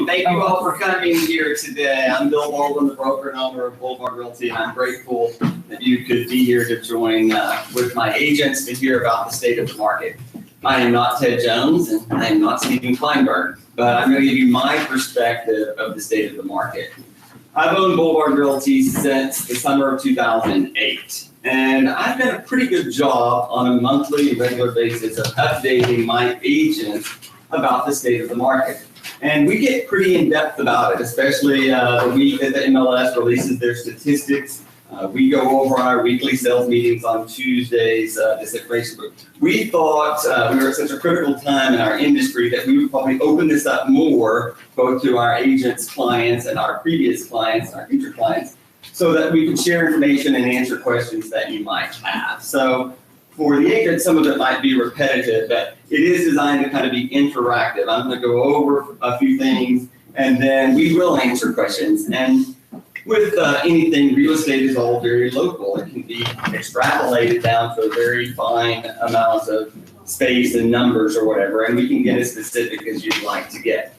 Thank you all for coming here today. I'm Bill Baldwin, the broker and owner of Boulevard Realty, and I'm grateful that you could be here to join with my agents to hear about the state of the market. I am not Ted Jones, and I am not Stephen Kleinberg, but I'm going to give you my perspective of the state of the market. I've owned Boulevard Realty since the summer of 2008. And I've done a pretty good job on a monthly, regular basis of updating my agents about the state of the market. And we get pretty in-depth about it, especially the week that the MLS releases their statistics. We go over our weekly sales meetings on Tuesdays, this information. But we thought we were at such a critical time in our industry that we would probably open this up more, both to our agents, clients, and our previous clients, our future clients, so that we can share information and answer questions that you might have. So for the agent, some of it might be repetitive, but it is designed to kind of be interactive. I'm going to go over a few things, and then we will answer questions. And with anything, real estate is all very local. It can be extrapolated down to a very fine amount of space and numbers or whatever, and we can get as specific as you'd like to get.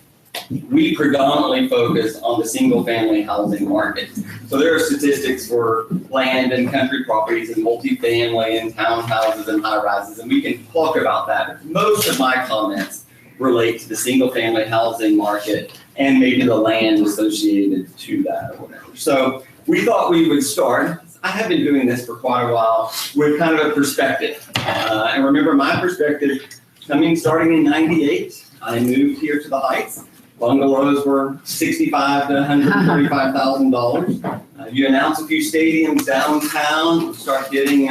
We predominantly focus on the single-family housing market. So there are statistics for land and country properties and multifamily and townhouses and high-rises, and we can talk about that. Most of my comments relate to the single-family housing market and maybe the land associated to that or whatever. So we thought we would start. I have been doing this for quite a while with kind of a perspective. And remember my perspective, starting in '98, I moved here to the Heights. Bungalows were $65,000 to $135,000. You announce a few stadiums downtown, you start getting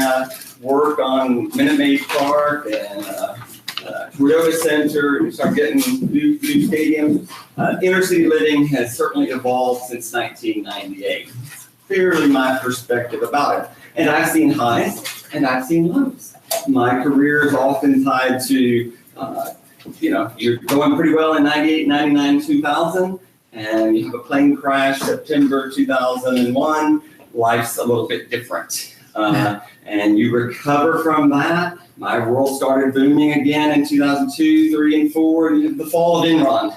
work on Minute Maid Park and Toyota Center, you start getting new stadiums. Inner city living has certainly evolved since 1998. Fairly my perspective about it. And I've seen highs and I've seen lows. My career is often tied to you're going pretty well in 98, 99, 2000, and you have a plane crash September 2001. Life's a little bit different. And you recover from that. My world started booming again in 2002, 3, and 4, and you have the fall of Enron,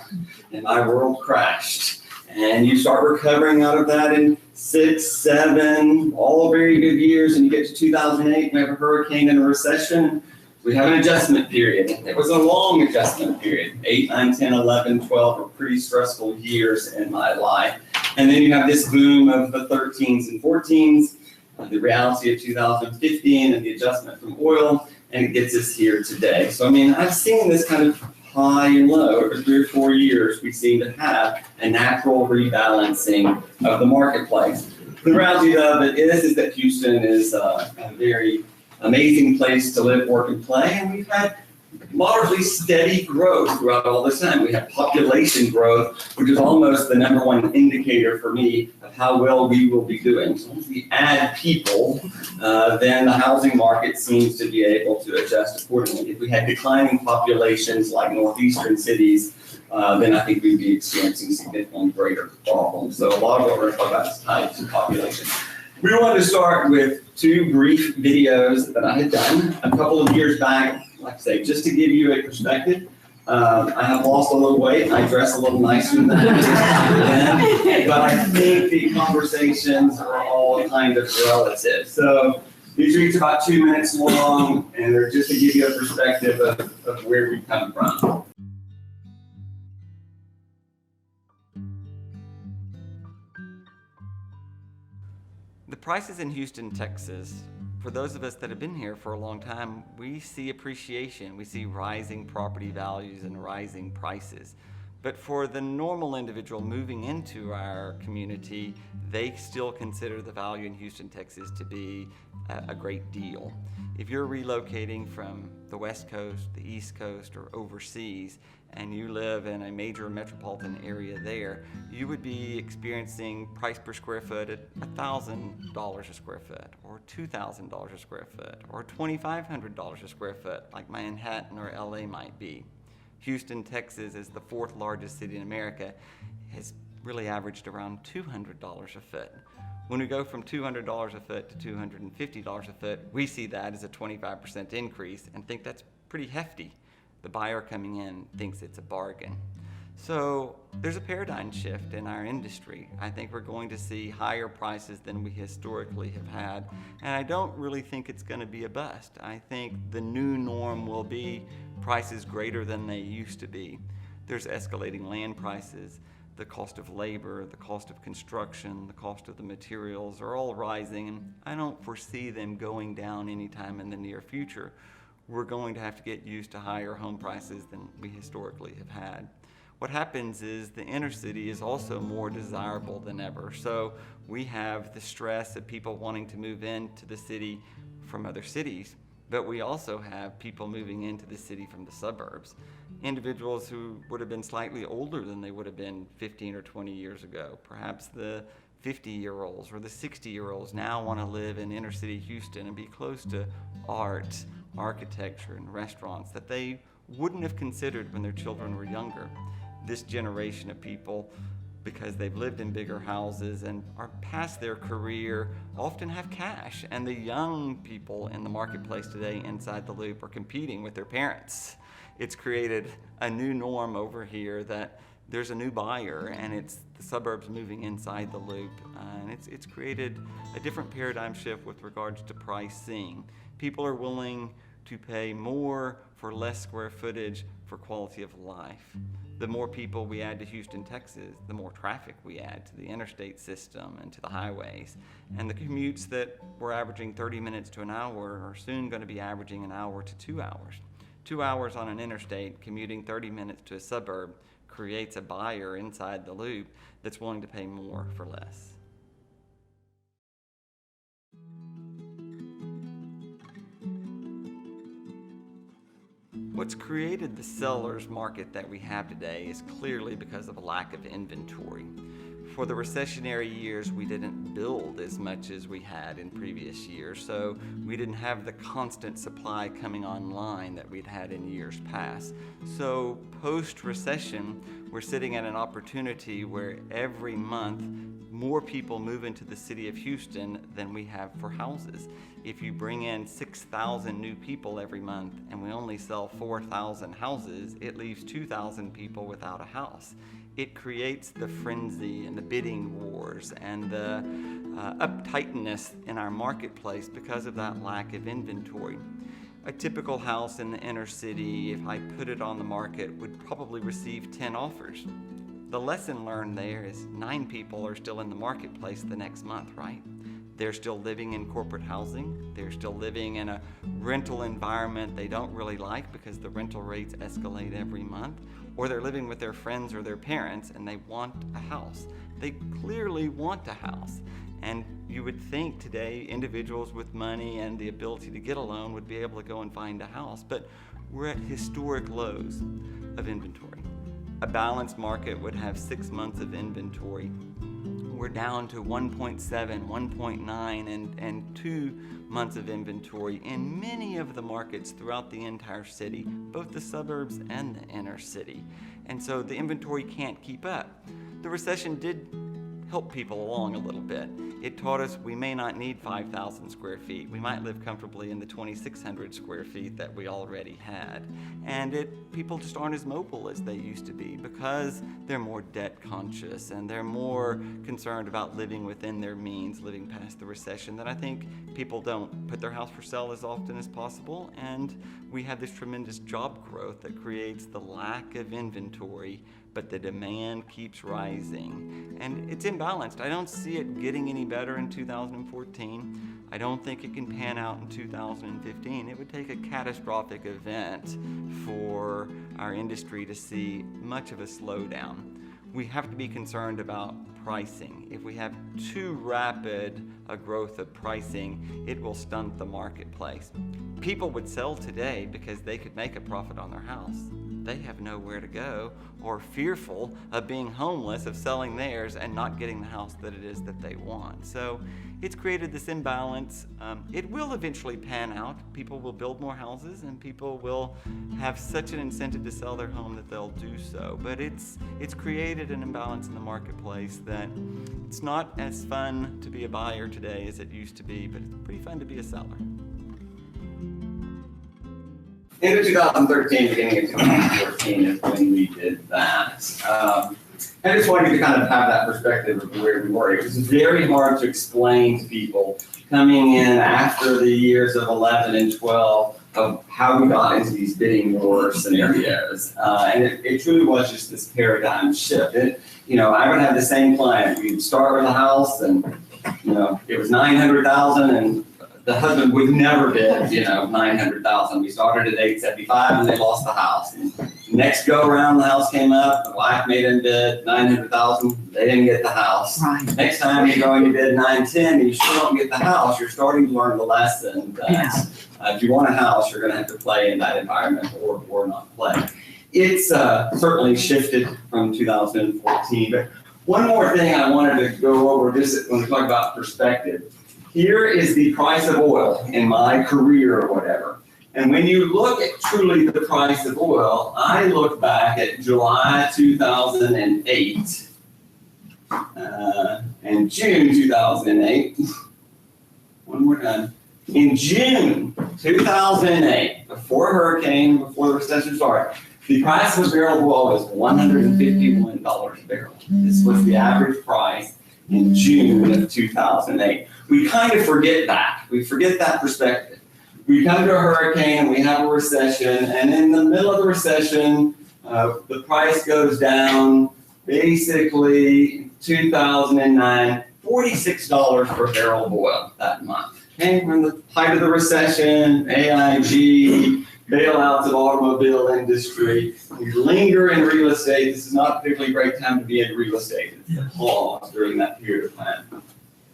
and my world crashed. And you start recovering out of that in 6, 7, all very good years, and you get to 2008, we have a hurricane and a recession. We have an adjustment period. It was a long adjustment period. 8, 9, 10, 11, 12 were pretty stressful years in my life. And then you have this boom of the 13s and 14s, the reality of 2015 and the adjustment from oil, and it gets us here today. So, I've seen this kind of high and low. Over 3 or 4 years, we seem to have a natural rebalancing of the marketplace. The reality of it is that Houston is a very amazing place to live, work, and play, and we've had moderately steady growth throughout all this time. We have population growth, which is almost the number one indicator for me of how well we will be doing. So once we add people, then the housing market seems to be able to adjust accordingly. If we had declining populations like northeastern cities, then I think we'd be experiencing significantly greater problems. So a lot of what we're going to talk about is tied to population. We wanted to start with 2 brief videos that I had done a couple of years back. Like I say, just to give you a perspective, I have lost a little weight and I dress a little nicer than I did then, but I think the conversations are all kind of relative. So these are each about 2 minutes long, and they're just to give you a perspective of where we come from. The prices in Houston, Texas, for those of us that have been here for a long time, we see appreciation. We see rising property values and rising prices. But for the normal individual moving into our community, they still consider the value in Houston, Texas to be a great deal. If you're relocating from the West Coast, the East Coast, or overseas, and you live in a major metropolitan area there, you would be experiencing price per square foot at $1,000 a square foot, or $2,000 a square foot, or $2,500 a square foot, like Manhattan or LA might be. Houston, Texas, is the 4th largest city in America, has really averaged around $200 a foot. When we go from $200 a foot to $250 a foot, we see that as a 25% increase and think that's pretty hefty. The buyer coming in thinks it's a bargain. So there's a paradigm shift in our industry. I think we're going to see higher prices than we historically have had, and I don't really think it's going to be a bust. I think the new norm will be prices greater than they used to be. There's escalating land prices, the cost of labor, the cost of construction, the cost of the materials are all rising, and I don't foresee them going down anytime in the near future. We're going to have to get used to higher home prices than we historically have had. What happens is the inner city is also more desirable than ever. So we have the stress of people wanting to move into the city from other cities, but we also have people moving into the city from the suburbs. Individuals who would have been slightly older than they would have been 15 or 20 years ago. Perhaps the 50-year-olds or the 60-year-olds now want to live in inner city Houston and be close to art, architecture, and restaurants that they wouldn't have considered when their children were younger. This generation of people, because they've lived in bigger houses and are past their career, often have cash. And the young people in the marketplace today inside the loop are competing with their parents. It's created a new norm over here that there's a new buyer, and it's the suburbs moving inside the loop. And it's created a different paradigm shift with regards to pricing. People are willing to pay more for less square footage for quality of life. The more people we add to Houston, Texas, the more traffic we add to the interstate system and to the highways. And the commutes that were averaging 30 minutes to an hour are soon going to be averaging an hour to 2 hours. 2 hours on an interstate, commuting 30 minutes to a suburb, creates a buyer inside the loop that's willing to pay more for less. What's created the seller's market that we have today is clearly because of a lack of inventory. For the recessionary years, we didn't build as much as we had in previous years, so we didn't have the constant supply coming online that we'd had in years past. So post-recession, we're sitting at an opportunity where every month more people move into the city of Houston than we have for houses. If you bring in 6,000 new people every month and we only sell 4,000 houses, it leaves 2,000 people without a house. It creates the frenzy and the bidding wars and the uptightness in our marketplace because of that lack of inventory. A typical house in the inner city, if I put it on the market, would probably receive 10 offers. The lesson learned there is 9 people are still in the marketplace the next month, right? They're still living in corporate housing. They're still living in a rental environment they don't really like because the rental rates escalate every month. Or they're living with their friends or their parents and they want a house. They clearly want a house. And you would think today individuals with money and the ability to get a loan would be able to go and find a house. But we're at historic lows of inventory. A balanced market would have 6 months of inventory. We're down to 1.7, 1.9, and 2 months of inventory in many of the markets throughout the entire city, both the suburbs and the inner city. And so the inventory can't keep up. The recession did help people along a little bit. It taught us we may not need 5,000 square feet. We might live comfortably in the 2,600 square feet that we already had. And people just aren't as mobile as they used to be because they're more debt conscious and they're more concerned about living within their means, living past the recession, that I think people don't put their house for sale as often as possible. And we have this tremendous job growth that creates the lack of inventory, but the demand keeps rising. And it's imbalanced. I don't see it getting any better in 2014. I don't think it can pan out in 2015. It would take a catastrophic event for our industry to see much of a slowdown. We have to be concerned about pricing. If we have too rapid a growth of pricing, it will stunt the marketplace. People would sell today because they could make a profit on their house. They have nowhere to go, or fearful of being homeless, of selling theirs and not getting the house that it is that they want. So it's created this imbalance. It will eventually pan out. People will build more houses and people will have such an incentive to sell their home that they'll do so. But it's created an imbalance in the marketplace that it's not as fun to be a buyer today as it used to be, but it's pretty fun to be a seller. End of 2013, beginning of 2014 is when we did that. I just wanted to kind of have that perspective of where we were. It was very hard to explain to people coming in after the years of 11 and 12 of how we got into these bidding war scenarios. And it truly was just this paradigm shift. I would have the same client. We'd start with a house and, it was 900,000 and the husband would never bid, 900,000. We started at 875 and they lost the house. And next go around, the house came up, the wife made him bid 900,000, they didn't get the house. Right. Next time you go and you bid 910 and you still don't get the house, you're starting to learn the lesson that if you want a house, you're gonna have to play in that environment or not play. It's certainly shifted from 2014, but one more thing I wanted to go over just when we talk about perspective. Here is the price of oil in my career or whatever. And when you look at truly the price of oil, I look back at July 2008 and June 2008. One more time. In June 2008, before hurricane, before the recession started, the price of a barrel of oil was $151 a barrel. This was the average price in June of 2008. We kind of forget that. We forget that perspective. We come to a hurricane and we have a recession, and in the middle of the recession, the price goes down, basically 2009, $46 per barrel of oil that month. Okay, from the height of the recession, AIG, bailouts of automobile industry. We linger in real estate. This is not a particularly great time to be in real estate. It's a pause during that period of time.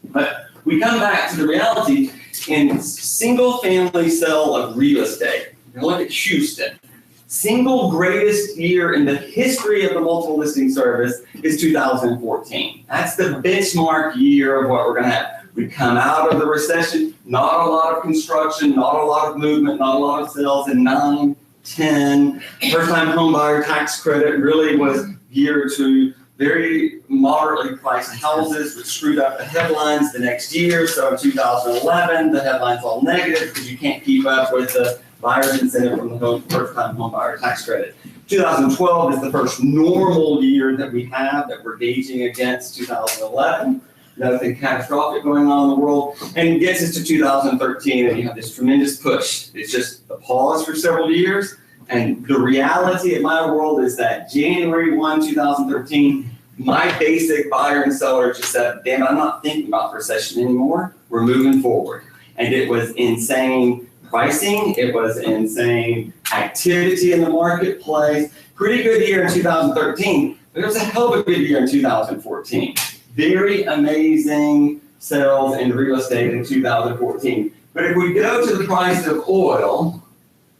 But we come back to the reality in single family sale of real estate. You look at Houston. Single greatest year in the history of the multiple listing service is 2014. That's the benchmark year of what we're going to have. We come out of the recession, not a lot of construction, not a lot of movement, not a lot of sales in 9, 10. First-time home buyer tax credit really was geared to very moderately priced houses, which screwed up the headlines the next year. So in 2011, the headlines all negative because you can't keep up with the buyer's incentive from the first-time home buyer tax credit. 2012 is the first normal year that we have that we're gauging against 2011. Nothing catastrophic going on in the world, and it gets us to 2013, and you have this tremendous push. It's just a pause for several years, and the reality of my world is that January 1, 2013, my basic buyer and seller just said, damn, I'm not thinking about recession anymore. We're moving forward. And it was insane pricing. It was insane activity in the marketplace. Pretty good year in 2013, but it was a hell of a good year in 2014. Very amazing sales in real estate in 2014. But if we go to the price of oil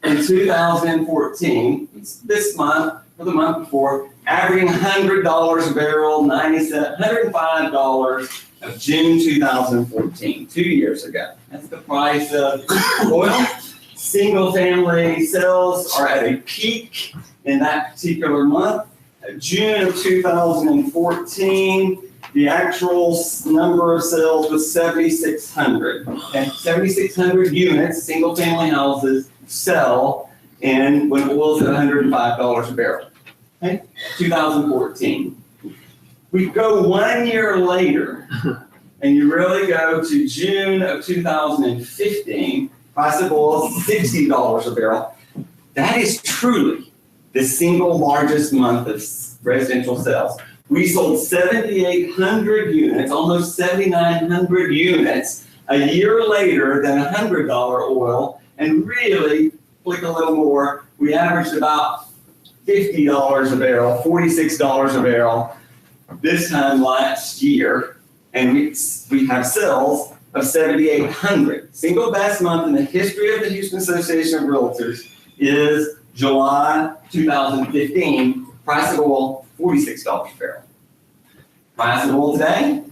in 2014, it's this month or the month before, averaging $100 a barrel, $105 of June 2014, 2 years ago. That's the price of oil. Single family sales are at a peak in that particular month. June of 2014, the actual number of sales was 7,600. And 7,600 units, single family houses, sell and when oil's at $105 a barrel. Okay? 2014. We go 1 year later, and you really go to June of 2015, price of oil is $60 a barrel. That is truly the single largest month of residential sales. We sold 7,800 units, almost 7,900 units a year later than $100 oil, and really, click a little more, we averaged about $50 a barrel, $46 a barrel this time last year, and we have sales of 7,800. Single best month in the history of the Houston Association of Realtors is July 2015, price of oil, $46 a barrel. Price of oil today?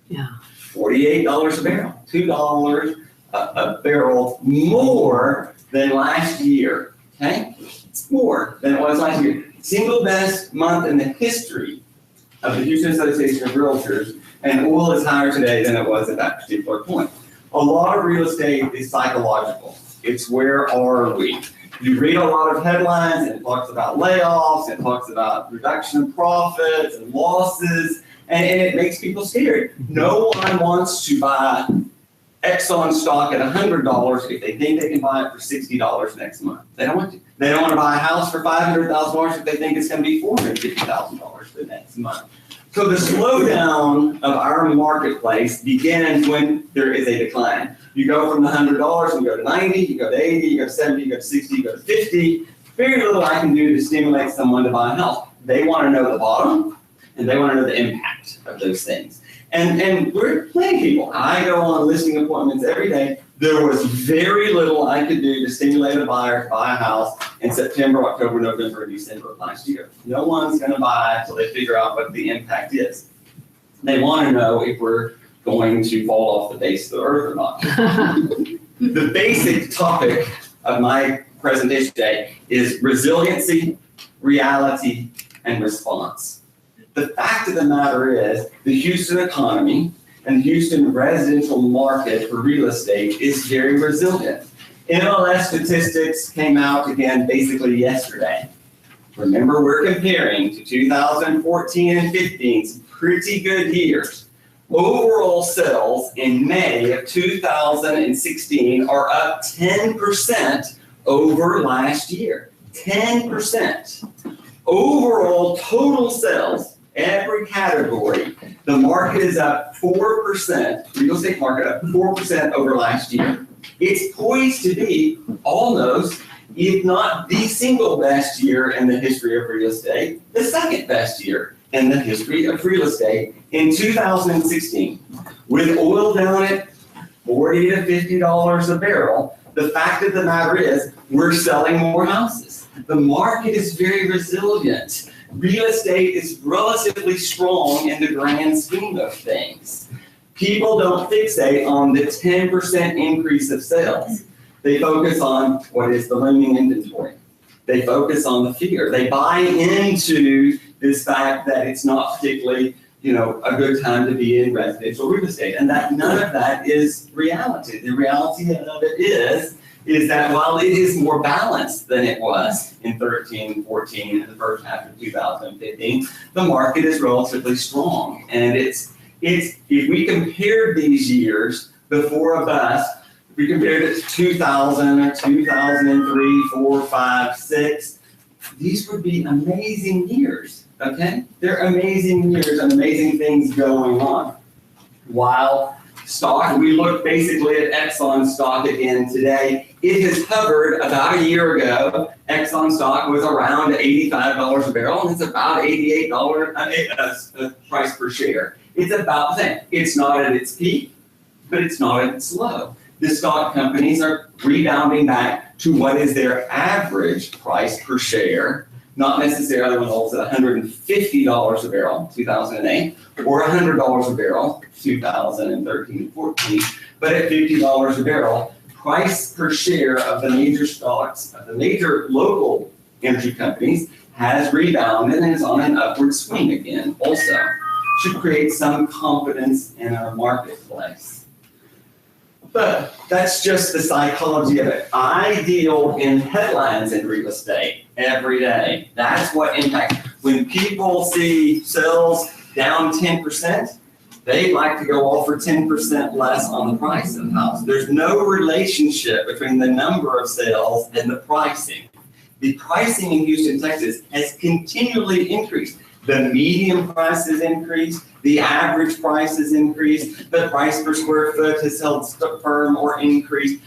Yeah. $48 a barrel, $2 a barrel more than last year, okay? It's more than it was last year. Single best month in the history of the Houston Association of Realtors, and oil is higher today than it was at that particular point. A lot of real estate is psychological. It's where are we? You read a lot of headlines, and it talks about layoffs, it talks about reduction in profits and losses, and it makes people scared. No one wants to buy Exxon stock at $100 if they think they can buy it for $60 next month. They don't want to. They don't want to buy a house for $500,000 if they think it's going to be $450,000 the next month. So the slowdown of our marketplace begins when there is a decline. You go from the $100 and you go to 90, you go to 80, you go to 70, you go to 60, you go to 50. Very little I can do to stimulate someone to buy a house. They want to know the bottom, and they want to know the impact of those things. And we're playing people. I go on listing appointments every day. There was very little I could do to stimulate a buyer to buy a house in September, October, November, and December of last year. No one's going to buy until they figure out what the impact is. They want to know if we're going to fall off the face of the earth or not. The basic topic of my presentation today is resiliency, reality, and response. The fact of the matter is the Houston economy and the Houston residential market for real estate is very resilient. MLS statistics came out again basically yesterday. Remember, we're comparing to 2014 and 15, some pretty good years. Overall sales in May of 2016 are up 10% over last year. 10%. Overall total sales, every category, the market is up 4%, real estate market up 4% over last year. It's poised to be almost, if not the single best year in the history of real estate, the second best year in the history of real estate in 2016. With oil down at $40 to $50 a barrel, the fact of the matter is we're selling more houses. The market is very resilient. Real estate is relatively strong in the grand scheme of things. People don't fixate on the 10% increase of sales. They focus on what is the looming inventory. They focus on the fear. They buy into this fact that it's not particularly, a good time to be in residential real estate, and that none of that is reality. The reality of it is that while it is more balanced than it was in 13, 14, and the first half of 2015, the market is relatively strong. And it's if we compared these years before a bust, if we compared it to 2000 or 2003, 4, 5, 6, these would be amazing years, okay? They're amazing years and amazing things going on. While stock, we look basically at Exxon stock again today. It has hovered about a year ago. Exxon stock was around $85 a barrel, and it's about $88 price per share. It's about the same. It's not at its peak, but it's not at its low. The stock companies are rebounding back to what is their average price per share, not necessarily when it holds at $150 a barrel, 2008, or $100 a barrel, 2013 and 14, but at $50 a barrel, price per share of the major stocks, of the major local energy companies has rebounded and is on an upward swing again also. Should create some confidence in our marketplace. But that's just the psychology of it. I deal in headlines in real estate every day. That's what impacts. When people see sales down 10%, they like to go offer 10% less on the price of the house. There's no relationship between the number of sales and the pricing. The pricing in Houston, Texas has continually increased. The median price has increased, the average price has increased, the price per square foot has held firm or increased.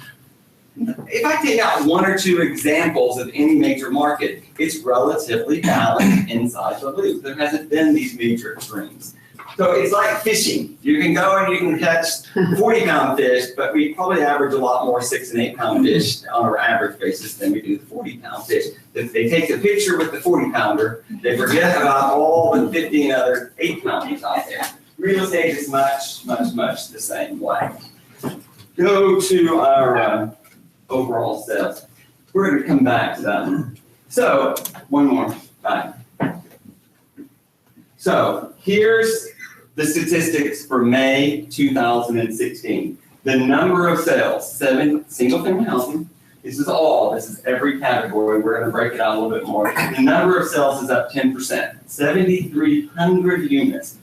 If I take out one or two examples of any major market, it's relatively balanced inside the loop. There hasn't been these major extremes. So it's like fishing. You can go and you can catch 40-pound fish, but we probably average a lot more 6 and 8 pound fish on our average basis than we do the 40-pound fish. If they take a picture with the 40-pounder, they forget about all the 15 other 8-pounders out there. Real estate is much, much, much the same way. Go to our overall sales. We're going to come back to that. So, one more. Bye. So, here's the statistics for May 2016. The number of sales, single-family housing, This is every category. We're going to break it out a little bit more. The number of sales is up 10%, 7,300 units.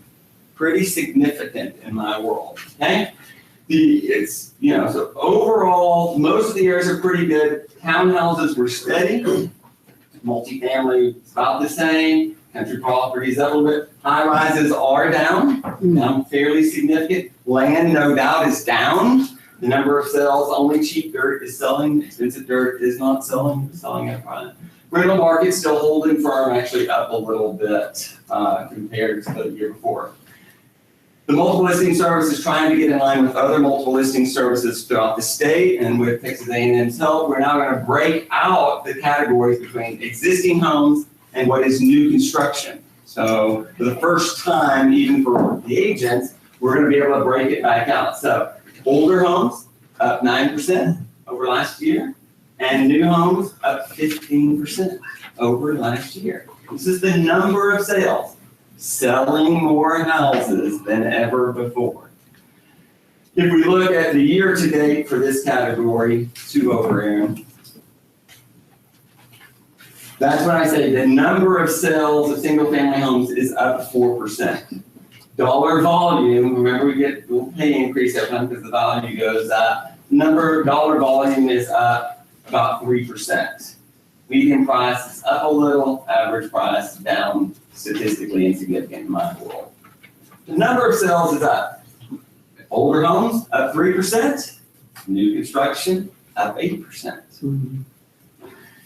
Pretty significant in my world, okay? So overall, most of the areas are pretty good. Townhouses were steady. Multifamily is about the same. Country properties up a little bit. High rises are down fairly significant. Land, no doubt, is down. The number of sales, only cheap dirt is selling. Expensive dirt is not selling. It's selling at a prime. Rental market still holding firm, actually up a little bit compared to the year before. The multiple listing service is trying to get in line with other multiple listing services throughout the state, and with Texas A&M's help, we're now going to break out the categories between existing homes and what is new construction. So for the first time, even for the agents, we're going to be able to break it back out. So older homes up 9% over last year, and new homes up 15% over last year. This is the number of sales. Selling more houses than ever before. If we look at the year to date for this category, 2 over Aaron, that's when I say the number of sales of single family homes is up 4%. Dollar volume, remember we get a little pay increase every time because the value goes up. Dollar volume is up about 3%. Median price is up a little, average price down statistically insignificant in my world. The number of sales is up. Older homes up 3%, new construction up 8%. Mm-hmm.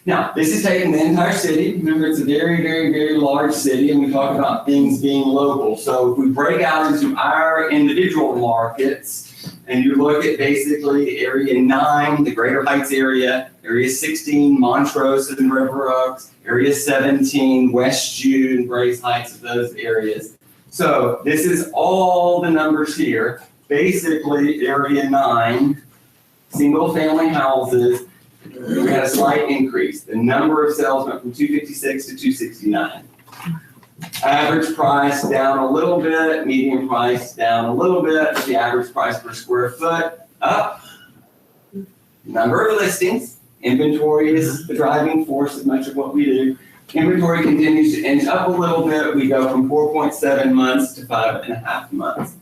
Now, this is taking the entire city. Remember, it's a very, very, very large city, and we talk about things being local. So if we break out into our individual markets, and you look at basically Area 9, the Greater Heights area, Area 16, Montrose and River Oaks, Area 17, West June, Grace Heights, of those areas. So this is all the numbers here. Basically, Area 9, single family houses, we had a slight increase. The number of sales went from 256 to 269. Average price down a little bit, median price down a little bit, the average price per square foot up. Number of listings, inventory is the driving force of much of what we do. Inventory continues to inch up a little bit. We go from 4.7 months to 5.5 months.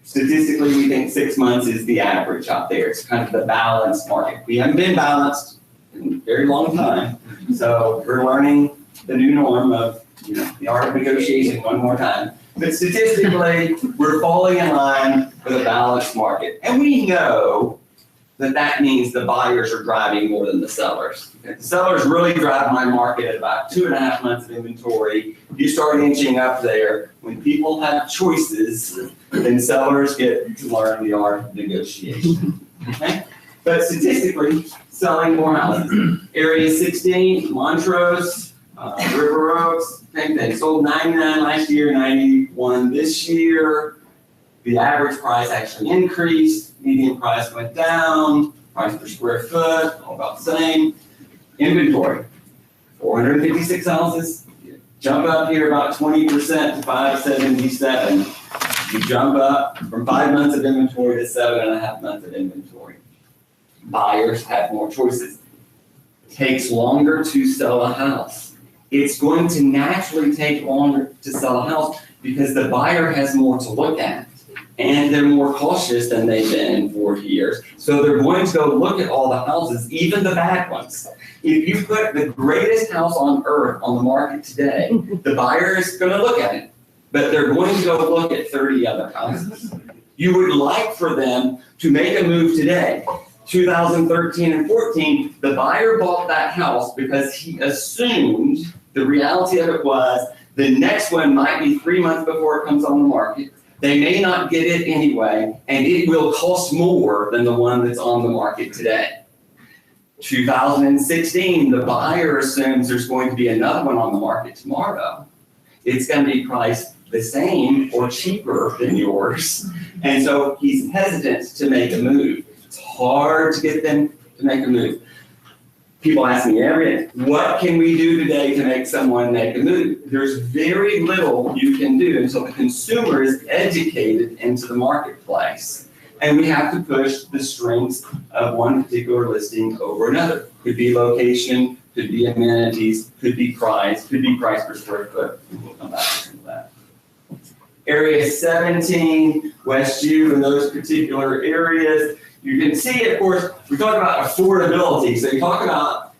Statistically, we think 6 months is the average out there. It's kind of the balanced market. We haven't been balanced in a very long time, so we're learning the new norm of the art of negotiation one more time. But statistically, we're falling in line with a balanced market. And we know that means the buyers are driving more than the sellers. The sellers really drive my market at about 2.5 months of inventory. You start inching up there. When people have choices, then sellers get to learn the art of negotiation. Okay? But statistically, selling more houses. Area 16, Montrose, River Oaks, same thing. Sold 99 last year, 91 this year. The average price actually increased. Median price went down. Price per square foot, all about the same. Inventory, 456 houses. Jump up here about 20% to 577. You jump up from 5 months of inventory to 7.5 months of inventory. Buyers have more choices. It takes longer to sell a house. It's going to naturally take longer to sell a house because the buyer has more to look at. And they're more cautious than they've been in 40 years. So they're going to go look at all the houses, even the bad ones. If you put the greatest house on earth on the market today, the buyer is going to look at it. But they're going to go look at 30 other houses. You would like for them to make a move today. 2013 and 14, the buyer bought that house because he assumed the reality of it was the next one might be 3 months before it comes on the market. They may not get it anyway, and it will cost more than the one that's on the market today. 2016, the buyer assumes there's going to be another one on the market tomorrow. It's going to be priced the same or cheaper than yours. And so he's hesitant to make a move. It's hard to get them to make a move. People ask me every day, what can we do today to make someone make a move? There's very little you can do until the consumer is educated into the marketplace. And we have to push the strengths of one particular listing over another. Could be location, could be amenities, could be price per square foot. We'll come back to that. Area 17, West U, and those particular areas. You can see, of course, we talk about affordability. So you talk about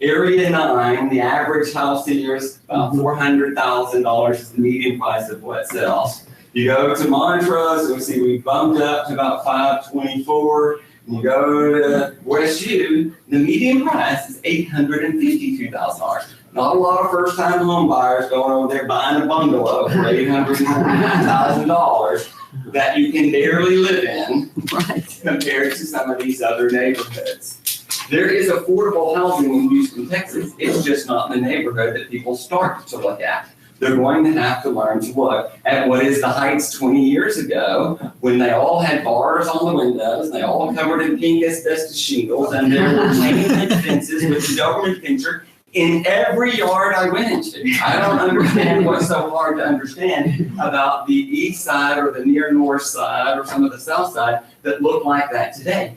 Area 9, the average house here is about $400,000 is the median price of what sells. You go to Montrose, you'll see we bumped up to about $524. You go to West U, the median price is $852,000. Not a lot of first-time home buyers going over there buying a bungalow for $849,000 that you can barely live in, right, compared to some of these other neighborhoods. There is affordable housing in Houston, Texas. It's just not the neighborhood that people start to look at. They're going to have to learn to look at what is the Heights 20 years ago when they all had bars on the windows, and they all covered in pink asbestos shingles, and there were chain link fences with the Doberman Pinscher in every yard I went into. I don't understand what's so hard to understand about the east side or the near north side or some of the south side that look like that today.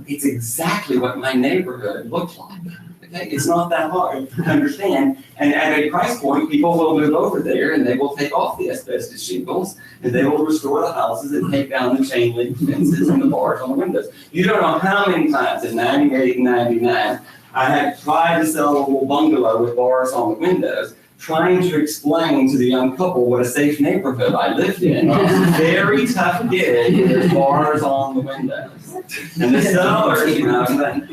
It's exactly what my neighborhood looked like. Okay? It's not that hard to understand. And at a price point, people will move over there and they will take off the asbestos shingles and they will restore the houses and take down the chain link fences and the bars on the windows. You don't know how many times in 98 and 99 I had tried to sell a little bungalow with bars on the windows, trying to explain to the young couple what a safe neighborhood I lived in. It was a very tough gig with bars on the windows. And the seller, you know,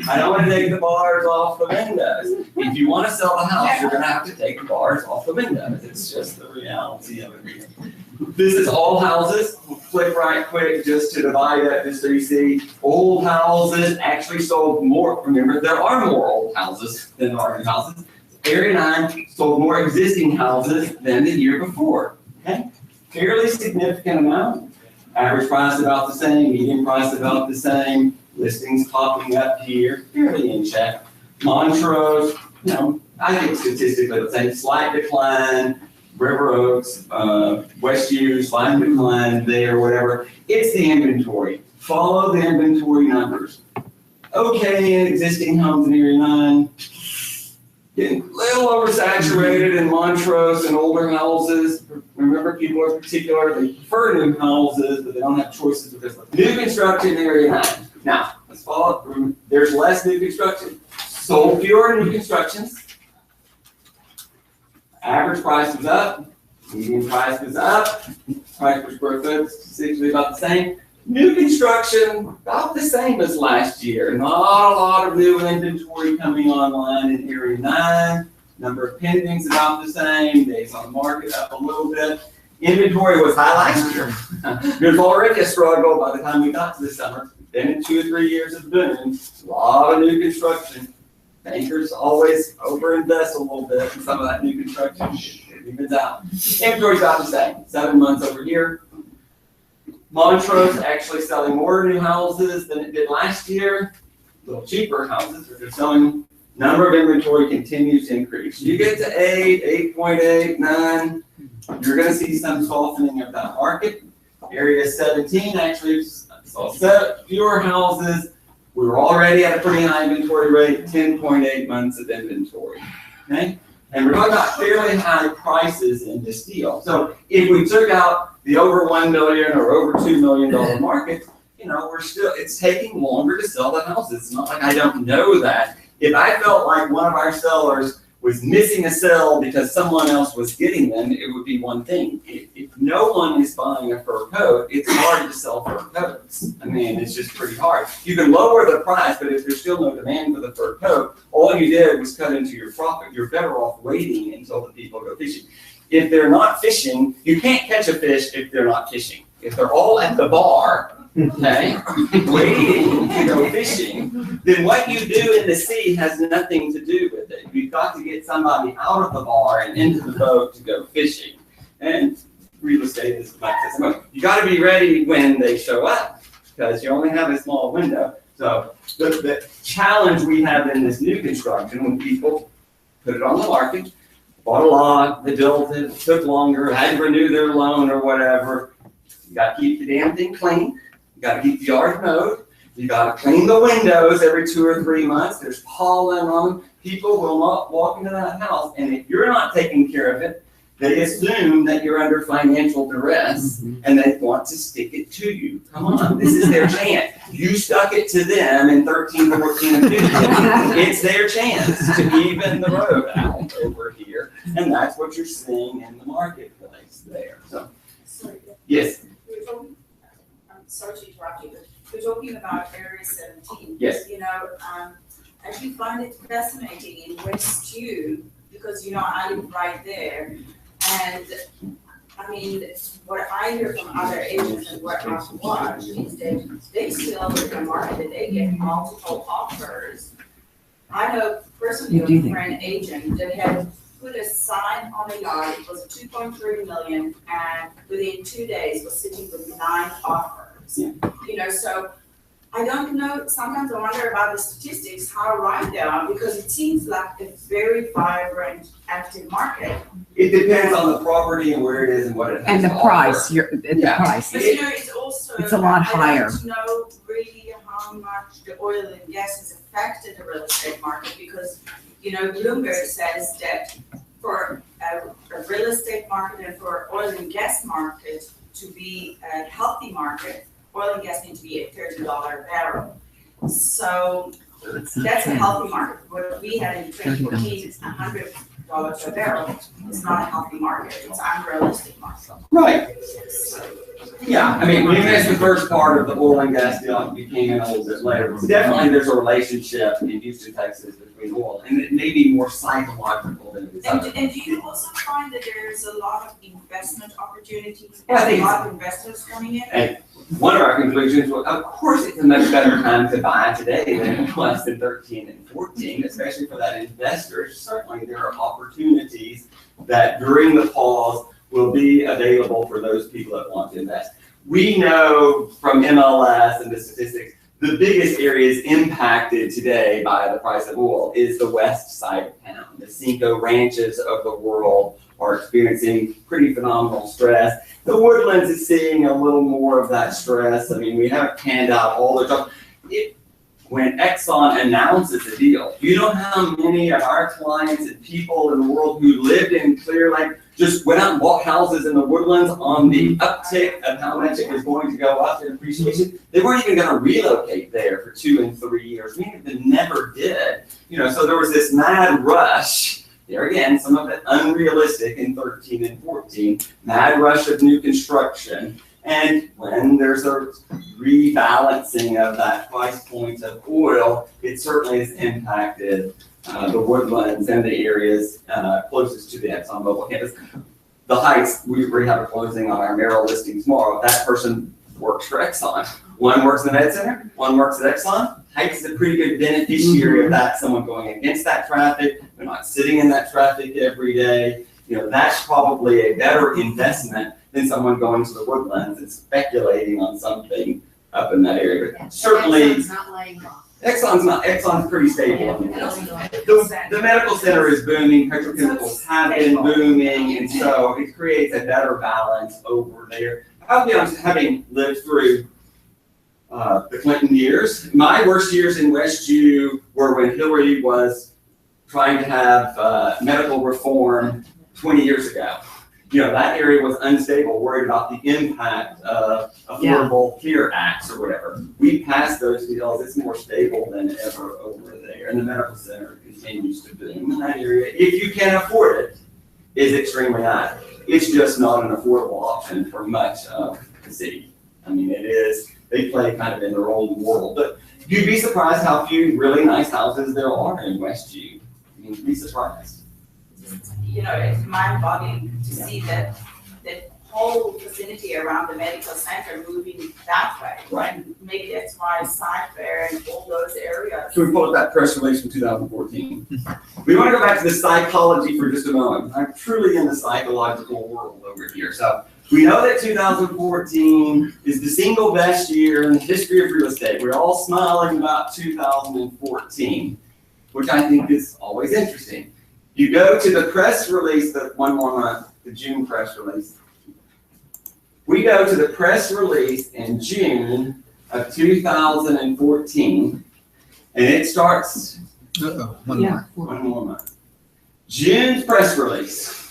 I don't want to take the bars off the windows. If you want to sell the house, you're going to have to take the bars off the windows. It's just the reality of it. This is all houses. We'll flip right quick just to divide up, just so you see. Old houses actually sold more. Remember, there are more old houses than there are new houses. Area 9 sold more existing houses than the year before. Okay? Fairly significant amount. Average price about the same, median price about the same. Listings popping up here, fairly in check. Montrose, you know, I think statistically, let's say slight decline. River Oaks, West U, slight decline there, whatever. It's the inventory. Follow the inventory numbers. Okay, in existing homes in Area 9. Getting a little oversaturated in Montrose and older houses. Remember, people are particular. They prefer new houses, but they don't have choices because of new construction in Area 9. Now, let's follow up. There's less new construction. Sold fewer new constructions. Average price was up. Median price was up. Price per square foot is essentially about the same. New construction, about the same as last year. Not a lot of new inventory coming online in Area 9. Number of pendings about the same. Days on market up a little bit. Inventory was high last year. There's already a struggle by the time we got to the summer. Been in 2 or 3 years of boom. A lot of new construction. Bankers always overinvest a little bit in some of that new construction. It evens out. Inventory's about the same. 7 months over here. Montrose actually selling more new houses than it did last year. A little cheaper houses, but they're selling. Number of inventory continues to increase. You get to 8, 8.8, 9, you're going to see some softening of that market. Area 17 actually saw fewer houses. We were already at a pretty high inventory rate, 10.8 months of inventory. Okay? And we're talking about fairly high prices in this deal. So if we took out the over $1 million or over $2 million market, you know, it's taking longer to sell the houses. It's not like I don't know that. If I felt like one of our sellers was missing a sale because someone else was getting them, it would be one thing. If no one is buying a fur coat, it's hard to sell fur coats. I mean, it's just pretty hard. You can lower the price, but if there's still no demand for the fur coat, all you did was cut into your profit. You're better off waiting until the people go fishing. If they're not fishing, you can't catch a fish if they're not fishing. If they're all at the bar, okay, waiting to go fishing, then what you do in the sea has nothing to do with it. You've got to get somebody out of the bar and into the boat to go fishing. And real estate is like this. You got to be ready when they show up because you only have a small window. So the challenge we have in this new construction, when people put it on the market, bought a lot, they built it, took longer, had to renew their loan or whatever, you got to keep the damn thing clean. gotta keep the yard mowed. You gotta clean the windows every 2 or 3 months. There's pollen on them. People will not walk into that house, and if you're not taking care of it, they assume that you're under financial duress, and they want to stick it to you. Come on, this is their chance. You stuck it to them in 13, 14, and 15. It's their chance to even the road out over here, and that's what you're seeing in the marketplace there. So, yes. I'm sorry to interrupt you, but you're talking about Area 17. Yes. You know, I do find it fascinating in West U, because, you know, I live right there. And I mean, what I hear from other agents and what I've watched is that they still in the market, they get multiple offers. I know personally for an agent that had put a sign on a yard, it was 2.3 million, and within 2 days was sitting with 9 offers. Yeah. You know, so I don't know, sometimes I wonder about the statistics, how right they are, because it seems like a very vibrant, active market. It depends on the property and where it is and what it has And the to price, offer. the price. But you know, it's also. It's a lot higher. I don't know really how much the oil and gas has affected the real estate market, because, you know, Bloomberg says that for a real estate market and for oil and gas market to be a healthy market, oil and gas need to be at $30 a barrel. So that's a healthy market. What we had in 2014 is $100 a barrel. It's not a healthy market. It's an unrealistic market. Right. Yeah, I mean, we missed the first part of the oil and gas deal. We came in a little bit later. Definitely, there's a relationship in Houston, Texas, between oil, and it may be more psychological than it is. And do you also find that there's a lot of investment opportunities, Yeah, I think a lot of investors coming in? And one of our conclusions was, of course, it's a much better time to buy today than it was in 13 and 14, especially for that investor. Certainly, there are opportunities that during the pause will be available for those people that want to invest. We know from MLS and the statistics, the biggest areas impacted today by the price of oil is the west side of town. The Cinco ranches of the world are experiencing pretty phenomenal stress. The Woodlands is seeing a little more of that stress. I mean, we haven't panned out all the jobs. When Exxon announces a deal, you know how many of our clients and people in the world who lived in Clear Lake just went out and bought houses in the Woodlands on the uptick of how much it was going to go up in appreciation? They weren't even going to relocate there for 2 and 3 years. Many of them never did. You know, so there was this mad rush. There again, some of it unrealistic in 13 and 14, mad rush of new construction. And when there's a rebalancing of that price point of oil, it certainly has impacted the Woodlands and the areas closest to the ExxonMobil campus. The Heights, we have a closing on our Merrill listing tomorrow. That person works for Exxon. One works in the Med Center, one works at Exxon. Heights is a pretty good beneficiary of that, someone going against that traffic. They're not sitting in that traffic every day. You know, that's probably a better investment than someone going to the Woodlands and speculating on something up in that area. But certainly, Exxon's pretty stable. The medical center is booming, petrochemicals have been booming, and so it creates a better balance over there. I'll be honest, having lived through the Clinton years, my worst years in West U were when Hillary was trying to have medical reform 20 years ago. You know, that area was unstable, worried about the impact of Affordable Care Acts or whatever. We passed those deals. It's more stable than ever over there. And the medical center continues to boom in that area. If you can afford it, is extremely high. It's just not an affordable option for much of the city. I mean, it is, they play kind of in their own world. But you'd be surprised how few really nice houses there are in West U. I mean, you'd be surprised. You know, it's mind-boggling to see that whole vicinity around the medical center moving that way. Right. And maybe that's why Cypher and all those areas. So we pulled up that press release from 2014. We want to go back to the psychology for just a moment. I'm truly in the psychological world over here. So we know that 2014 is the single best year in the history of real estate. We're all smiling about 2014, which I think is always interesting. You go to the press release, the one more month, the June press release. We go to the press release in June of 2014, and it starts Yeah. one more month. June's press release.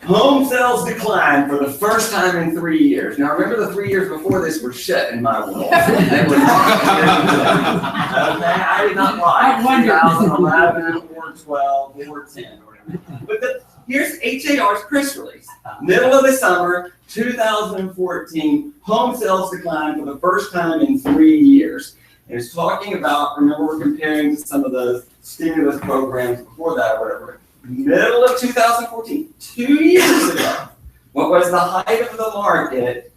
Home sales declined for the first time in 3 years. Now remember, the 3 years before this were shut in my world. They were not. Okay, I did not lie. 2011 or 12 or 10 or whatever. But here's HAR's press release. Middle of the summer, 2014, home sales declined for the first time in 3 years. And it's talking about, remember, we're comparing to some of the stimulus programs before that or whatever. Middle of 2014, 2 years ago, what was the height of the market?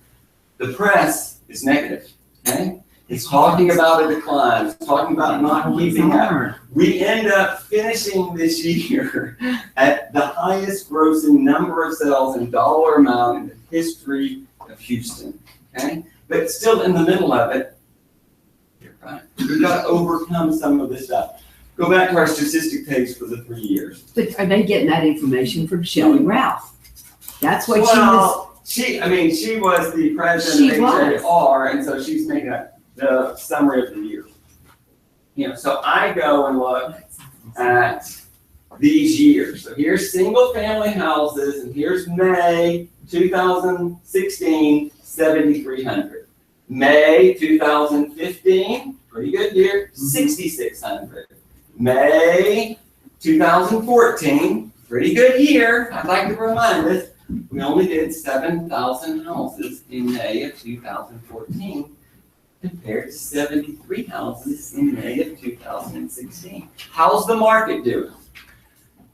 The press is negative. Okay? It's talking about a decline. It's talking about not keeping up. We end up finishing this year at the highest grossing number of sales in dollar amount in the history of Houston. Okay? But still in the middle of it, you're right. We've got to overcome some of this stuff. Go back to our statistic page for the 3 years. But are they getting that information from Shelley Ralph? That's what she was the president of HAR, and so she's making the summary of the year. You know, so I go and look at these years. So here's single family houses, and here's May 2016, 7,300. May 2015, pretty good year, 6,600. May 2014, pretty good year. I'd like to remind us, we only did 7,000 houses in May of 2014 compared to 73 houses in May of 2016. How's the market doing?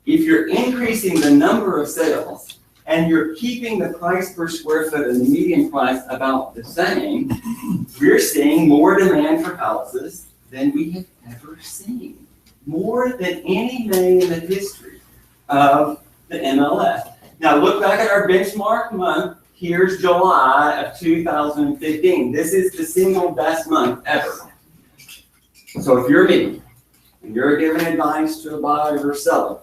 If you're increasing the number of sales and you're keeping the price per square foot and the median price about the same, we're seeing more demand for houses than we have ever seen. More than any May in the history of the MLS. Now look back at our benchmark month. Here's July of 2015. This is the single best month ever. So if you're me and you're giving advice to a buyer or seller,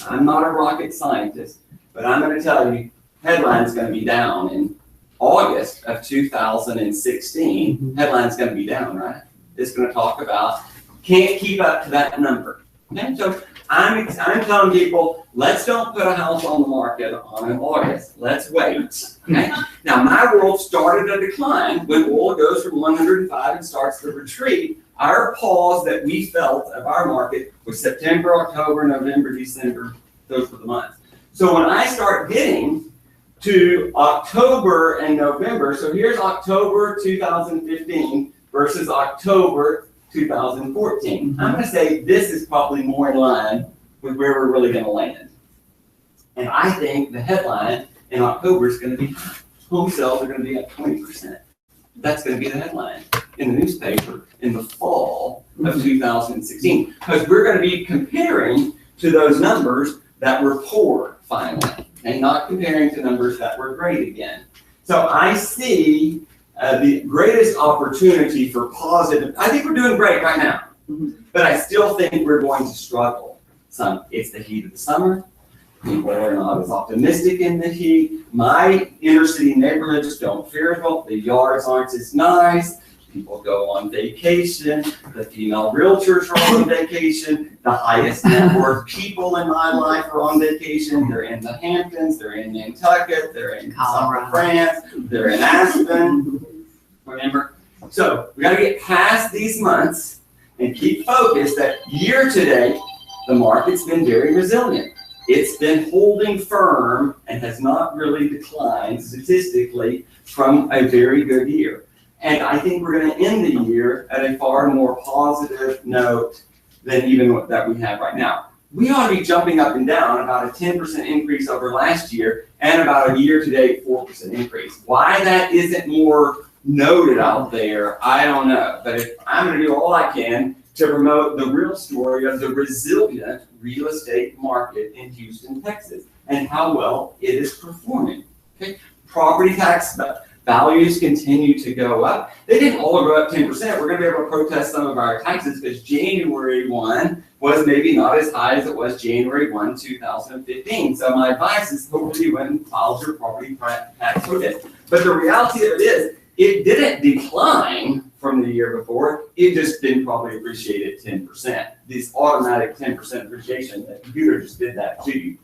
I'm not a rocket scientist, but I'm going to tell you, headline's going to be down in August of 2016. Headline's going to be down, right? It's going to talk about can't keep up to that number. Okay, so I'm telling people, let's don't put a house on the market on in August. Let's wait. Okay. Now my world started a decline when oil goes from 105 and starts to retreat. Our pause that we felt of our market was September, October, November, December. Those were the months. So when I start getting to October and November, so here's October 2015 versus October 2014. I'm going to say this is probably more in line with where we're really going to land. And I think the headline in October is going to be home sales are going to be up 20%. That's going to be the headline in the newspaper in the fall of 2016. Because we're going to be comparing to those numbers that were poor finally, and not comparing to numbers that were great again. So I see the greatest opportunity for positive. I think we're doing great right now, but I still think we're going to struggle some. It's the heat of the summer. People are not as optimistic in the heat. My inner city neighborhoods don't feel the yards aren't as nice. People go on vacation. The female realtors are on vacation. The highest net worth people in my life are on vacation. They're in the Hamptons. They're in Nantucket. They're in Colorado, France. They're in Aspen. Remember? So we got to get past these months and keep focused that year to date, the market's been very resilient. It's been holding firm and has not really declined statistically from a very good year. And I think we're going to end the year at a far more positive note than even what that we have right now. We ought to be jumping up and down about a 10% increase over last year and about a year-to-date 4% increase. Why that isn't more noted out there, I don't know. But if I'm going to do all I can to promote the real story of the resilient real estate market in Houston, Texas, and how well it is performing. Okay? Property tax values continue to go up. They didn't all go up 10%. We're going to be able to protest some of our taxes because January 1 was maybe not as high as it was January 1, 2015. So my advice is hopefully you went and filed your property tax protest. But the reality of it is It didn't decline from the year before. It just didn't probably appreciate it 10%. This automatic 10% appreciation, the computer just did that to you.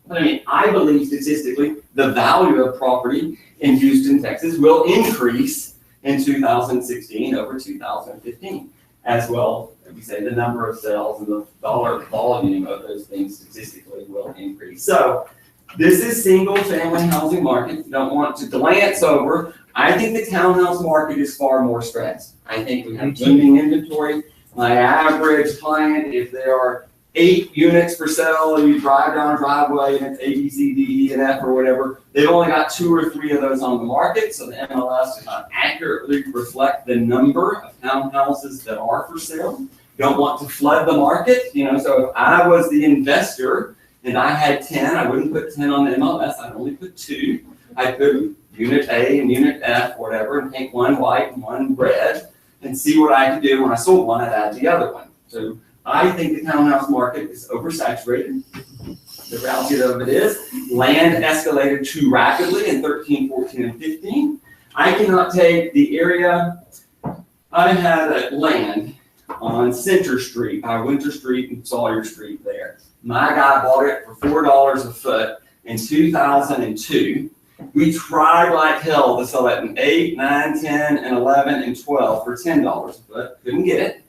But I mean, I believe statistically the value of property in Houston, Texas will increase in 2016 over 2015. As well, we say the number of sales and the dollar volume of those things statistically will increase. So this is single family housing market. You don't want to glance over. I think the townhouse market is far more stressed. I think we have limiting inventory. My average client, if there are 8 units for sale and you drive down a driveway and it's A, B, C, D, E, and F or whatever, they've only got 2 or 3 of those on the market. So the MLS does not accurately reflect the number of townhouses that are for sale. You don't want to flood the market. So if I was the investor and I had 10, I wouldn't put 10 on the MLS. I'd only put 2. I'd put unit A and unit F, whatever, and paint one white and one red and see what I could do. When I sold one, I'd add the other one. So I think the townhouse market is oversaturated. The reality of it is land escalated too rapidly in 13, 14, and 15. I cannot take the area. I had land on Center Street, by Winter Street and Sawyer Street there. My guy bought it for $4 a foot in 2002. We tried like hell to sell it in 8, 9, 10, and 11, and 12 for $10 a foot. Couldn't get it.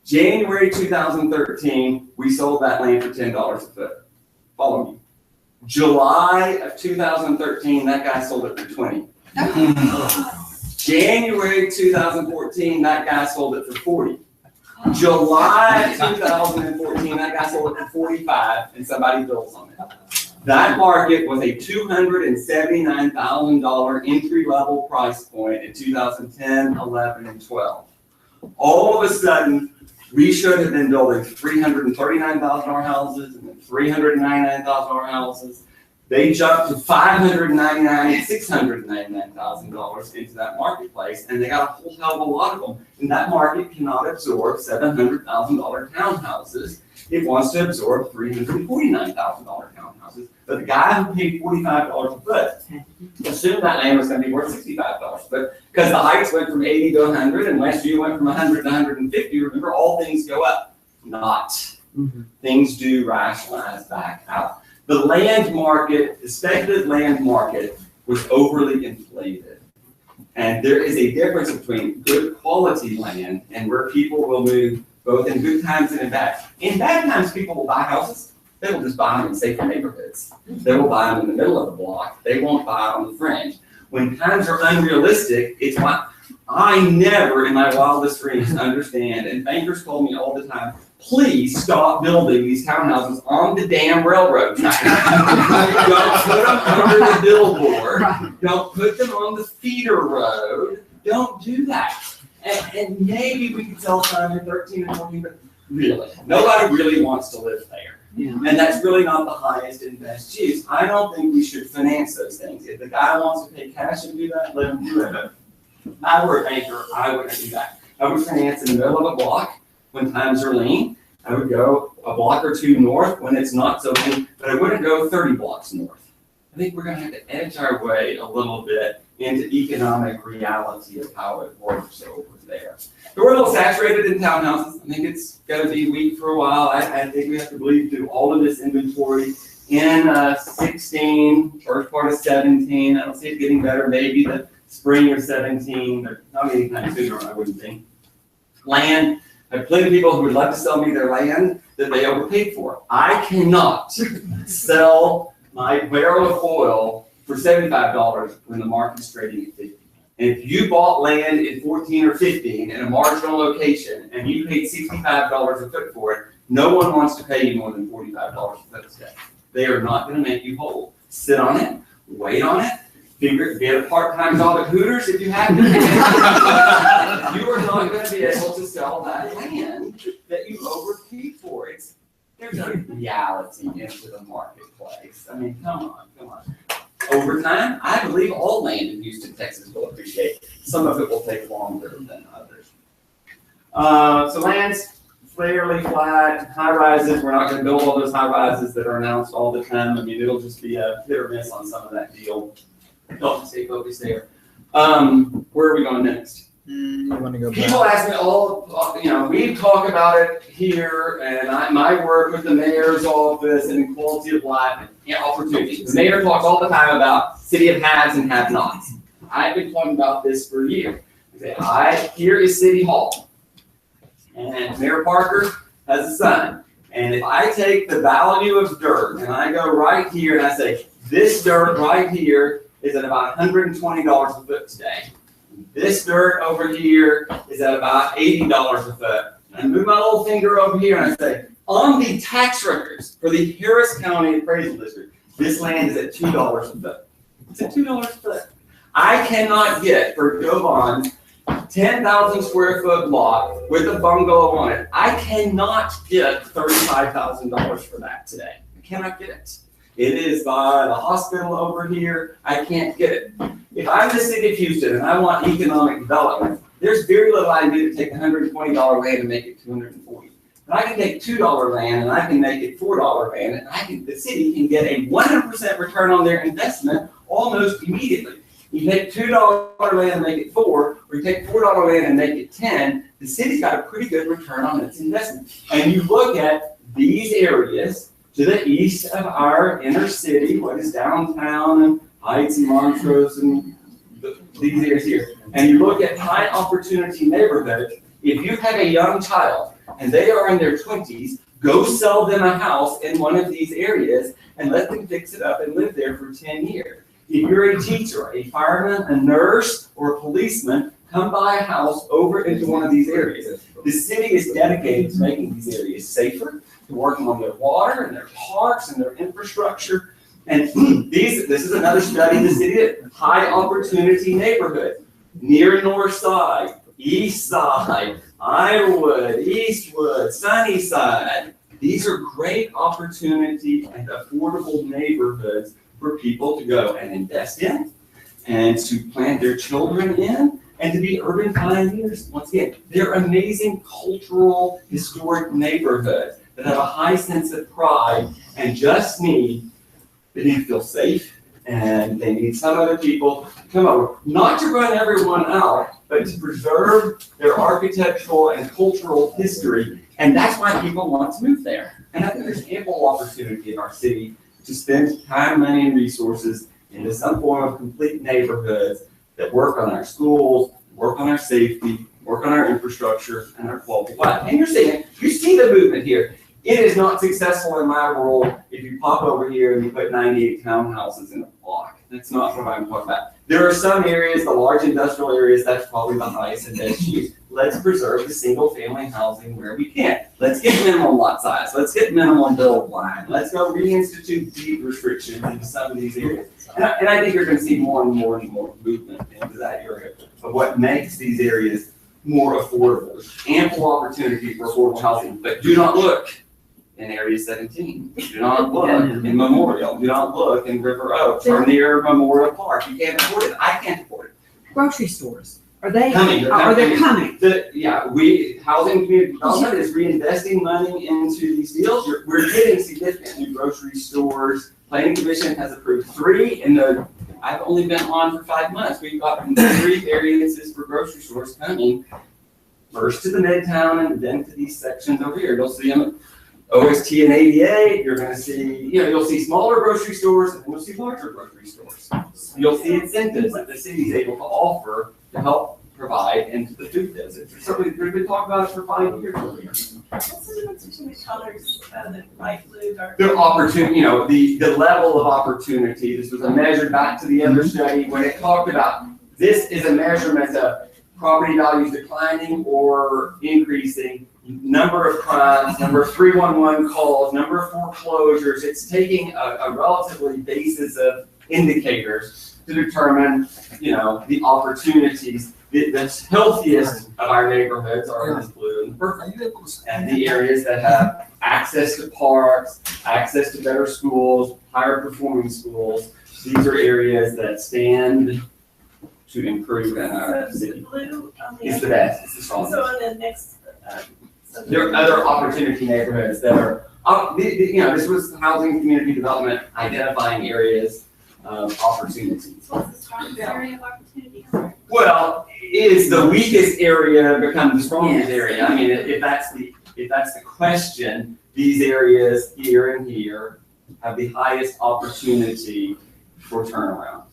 January 2013, we sold that land for $10 a foot. Follow me. July of 2013, that guy sold it for 20. January 2014, that guy sold it for 40. July 2014, that guy sold it for 45, and somebody builds on it. That market was a $279,000 entry-level price point in 2010, 11, and 12. All of a sudden, we should have been building $339,000 houses and then $399,000 houses. They jumped to $599,000 and $699,000 into that marketplace, and they got a whole hell of a lot of them. And that market cannot absorb $700,000 townhouses. It wants to absorb $349,000 townhouses. But the guy who paid $45 a foot assumed that land was going to be worth $65 a foot because the heights went from 80 to 100 and Westview went from 100 to 150. Remember, all things go up. Not. Things do rationalize back out. The land market, the speculative land market, was overly inflated. And there is a difference between good quality land and where people will move both in good times and in bad. In bad times, people will buy houses. They will just buy them in safer neighborhoods. They will buy them in the middle of the block. They won't buy on the fringe. When times are unrealistic, it's why I never in my wildest dreams understand, and bankers told me all the time, please stop building these townhouses on the damn railroad track. Don't put them under the billboard. Don't put them on the feeder road. Don't do that. And maybe we could sell some in 13 and 14, but really, nobody really wants to live there. Yeah. And that's really not the highest and best use. I don't think we should finance those things. If the guy wants to pay cash and do that, let him do it. If I were a banker, I wouldn't do that. I would finance in the middle of a block when times are lean. I would go a block or 2 north when it's not so lean, but I wouldn't go 30 blocks north. I think we're going to have to edge our way a little bit into economic reality of how it works over there. So we're a little saturated in townhouses. I think it's going to be weak for a while. I think we have to bleed through all of this inventory in 16, first part of 17. I don't see it getting better. Maybe the spring of 17, but not anytime sooner, I wouldn't think. Land. I have plenty of people who would love to sell me their land that they overpaid for. I cannot sell my barrel of oil for $75 when the market's trading at 50. And if you bought land in 14 or 15 in a marginal location and you paid $65 a foot for it, no one wants to pay you more than $45 a foot today. They are not going to make you whole. Sit on it, wait on it, get a part-time job at Hooters if you have to. You are not going to be able to sell that land that you overpaid for. There's a reality into the marketplace. I mean, come on. Over time, I believe all land in Houston, Texas will appreciate. Some of it will take longer than others. So land's fairly flat. High rises, we're not going to build all those high rises that are announced all the time. I mean, it'll just be a hit or miss on some of that deal. Don't stay focused there. Where are we going next? You want to go People back? ask me we talk about it here, and my work with the mayor's office and quality of life and opportunity. The mayor talks all the time about city of haves and have-nots. I've been talking about this for years. Here is City Hall, and Mayor Parker has a son. And if I take the value of dirt and I go right here and I say, this dirt right here is at about $120 a foot today. This dirt over here is at about $80 a foot. And I move my little finger over here and I say, on the tax records for the Harris County Appraisal District, this land is at $2 a foot. It's at $2 a foot. I cannot get for Joe Bond 10,000 square foot lot with a bungalow on it. I cannot get $35,000 for that today. I cannot get it. It is by the hospital over here. I can't get it. If I'm the city of Houston and I want economic development, there's very little I can do to take $120 land and make it $240. But I can take $2 land and I can make it $4 land, and the city can get a 100% return on their investment almost immediately. You take $2 land and make it $4, or you take $4 land and make it $10, the city's got a pretty good return on its investment. And you look at these areas to the east of our inner city, what is downtown and Heights and Montrose and these areas here, and you look at high opportunity neighborhoods, if you have a young child and they are in their 20s, go sell them a house in one of these areas and let them fix it up and live there for 10 years. If you're a teacher, a fireman, a nurse, or a policeman, come buy a house over into one of these areas. The city is dedicated to making these areas safer, to working on their water and their parks and their infrastructure. And this is another study the city did. High opportunity neighborhood, near North Side, East Side, Ironwood, Eastwood, Sunnyside. These are great opportunity and affordable neighborhoods for people to go and invest in and to plant their children in and to be urban pioneers. Once again, they're amazing cultural, historic neighborhoods that have a high sense of pride and they need to feel safe, and they need some other people to come over. Not to run everyone out, but to preserve their architectural and cultural history. And that's why people want to move there. And I think there's ample opportunity in our city to spend time, money, and resources into some form of complete neighborhoods that work on our schools, work on our safety, work on our infrastructure, and our quality of life. And you see the movement here. It is not successful in my world if you pop over here and you put 98 townhouses in a block. That's not what I'm talking about. There are some areas, the large industrial areas, that's probably the highest and best use. Let's preserve the single family housing where we can. Let's get minimum lot size. Let's get minimum build line. Let's go reinstitute deed restrictions into some of these areas. And I think you're going to see more and more movement into that area of what makes these areas more affordable. There's ample opportunity for affordable housing, but do not look in Area 17. Do not look in Memorial. Do not look in River Oaks or near Memorial Park. You can't afford it. I can't afford it. Grocery stores, are they coming? coming? Housing community development is reinvesting money into these deals. We're getting significant new grocery stores. Planning Commission has approved 3, and I've only been on for 5 months. We've got 3 variances for grocery stores coming. First to the Midtown and then to these sections over here. You'll see them OST and 88, you're going to see, you'll see smaller grocery stores and you'll see larger grocery stores. You'll see incentives that the city is able to offer to help provide into the food desert. Certainly, we've been talking about it for 5 years over here. What's the difference between the colors, the light blue, dark? The opportunity, the level of opportunity. This was a measure back to the other study when it talked about this is a measurement of property values declining or increasing. Number of crimes, number of 311 calls, number of foreclosures. It's taking a relatively basis of indicators to determine, the opportunities. The healthiest of our neighborhoods are in blue and purple. And the areas that have access to parks, access to better schools, higher performing schools, these are areas that stand to improve in our city. Blue It's the best. It's the strongest. So in the next. There are other opportunity neighborhoods that are, this was housing community development, identifying areas opportunity. What's the strongest area of opportunity? Well, is the weakest area become the strongest Yes. area? I mean, if that's the question, these areas here and here have the highest opportunity for turnaround.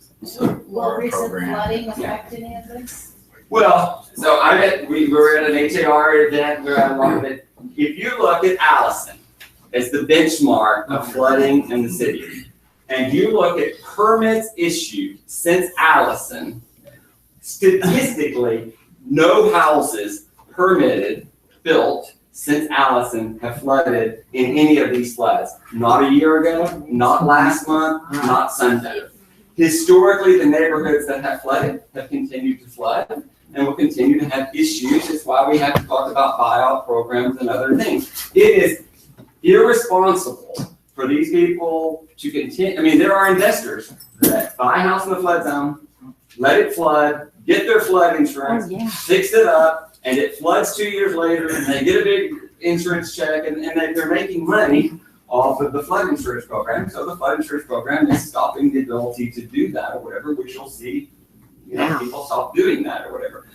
Will recent flooding affect any of this? Well, so we were at an HAR event, we're at a lot of it. If you look at Allison as the benchmark of flooding in the city, and you look at permits issued since Allison, statistically, no houses permitted, built since Allison have flooded in any of these floods. Not a year ago, not last month, not Sunday. Historically, the neighborhoods that have flooded have continued to flood and will continue to have issues. It's why we have to talk about buyout programs and other things. It is irresponsible for these people to continue. I mean, there are investors that buy a house in the flood zone, let it flood, get their flood insurance, fix it up, and it floods 2 years later, and they get a big insurance check, and they're making money off of the flood insurance program. So the flood insurance program is stopping the ability to do that or whatever, which you'll see, people stop doing that or whatever.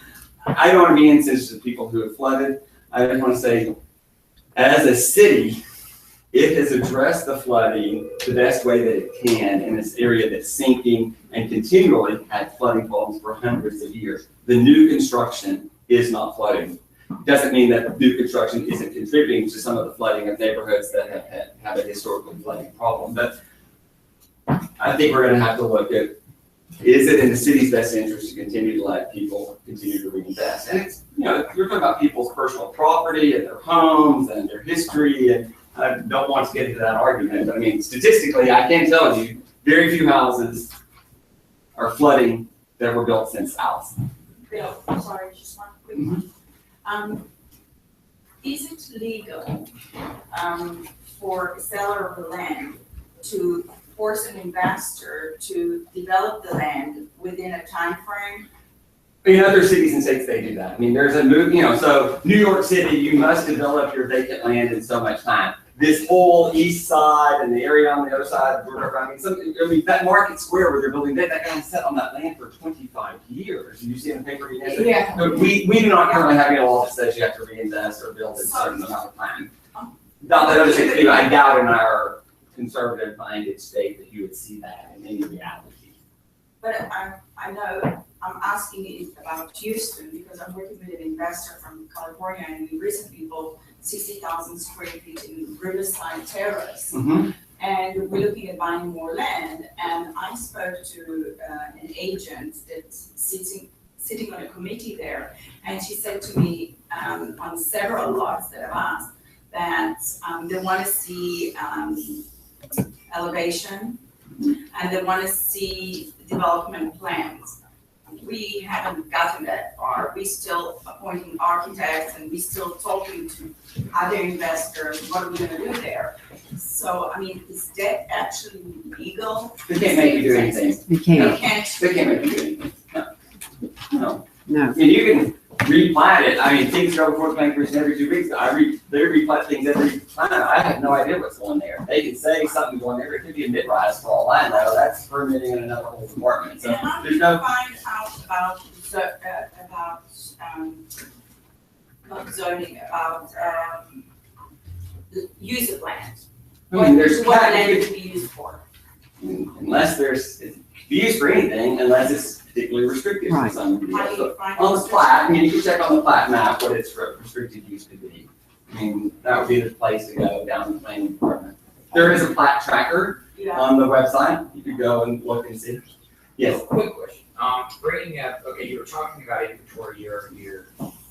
I don't want to be insensitive to people who have flooded. I just want to say, as a city, it has addressed the flooding the best way that it can in this area that's sinking and continually had flooding problems for hundreds of years. The new construction is not flooding. Doesn't mean that new construction isn't contributing to some of the flooding of neighborhoods that have a historical flooding problem. But I think we're going to have to look at, is it in the city's best interest to continue to let people continue to reinvest? And it's, you're talking about people's personal property and their homes and their history, and I don't want to get into that argument. I mean, statistically, I can tell you, very few houses are flooding that were built since Allison. Bill, I'm sorry, just one quick one. Is it legal for a seller of the land to force an investor to develop the land within a time frame? In other cities and states, they do that. I mean, there's a move, so New York City, you must develop your vacant land in so much time. This whole east side and the area on the other side, that market square where they're building, that guy sat on that land for 25 years. You see in the paper? Yeah. So we do not currently have any law that says you have to reinvest or build in a certain amount of time. Not that other states do. I doubt in our conservative-minded state that you would see that in any reality. But I know I'm asking you about Houston because I'm working with an investor from California, and we recently bought 60,000 square feet in Riverside Terrace. Mm-hmm. And we're looking at buying more land. And I spoke to an agent that's sitting on a committee there, and she said to me on several lots that I've asked that they want to see elevation, and they want to see development plans. We haven't gotten that far. We're still appointing architects, and we're still talking to other investors. What are we going to do there? So, I mean, is that actually legal? They can't make you do anything. They can't. They can't make you do anything. No. No. I mean, you can replat it. I mean, things go before the planning commission every 2 weeks. They replat things every time. I have no idea what's going there. They can say something's going there. It could be a mid-rise for all I know. That's permitting in another whole department. So And how do there's you no. find out about not zoning, about the use of land? I mean, there's What land is to be used for? unless it's be used for anything, unless it's particularly restricted for Right. some reason. How do So you find on the those plat, I mean, you can check on the plat map what its restricted use could be. I mean, that would be the place to go down the planning department. There is a plat tracker Yeah. on the website. You could go and look and see. Yes. Quick question. Bringing up, okay, you were talking about inventory year over year.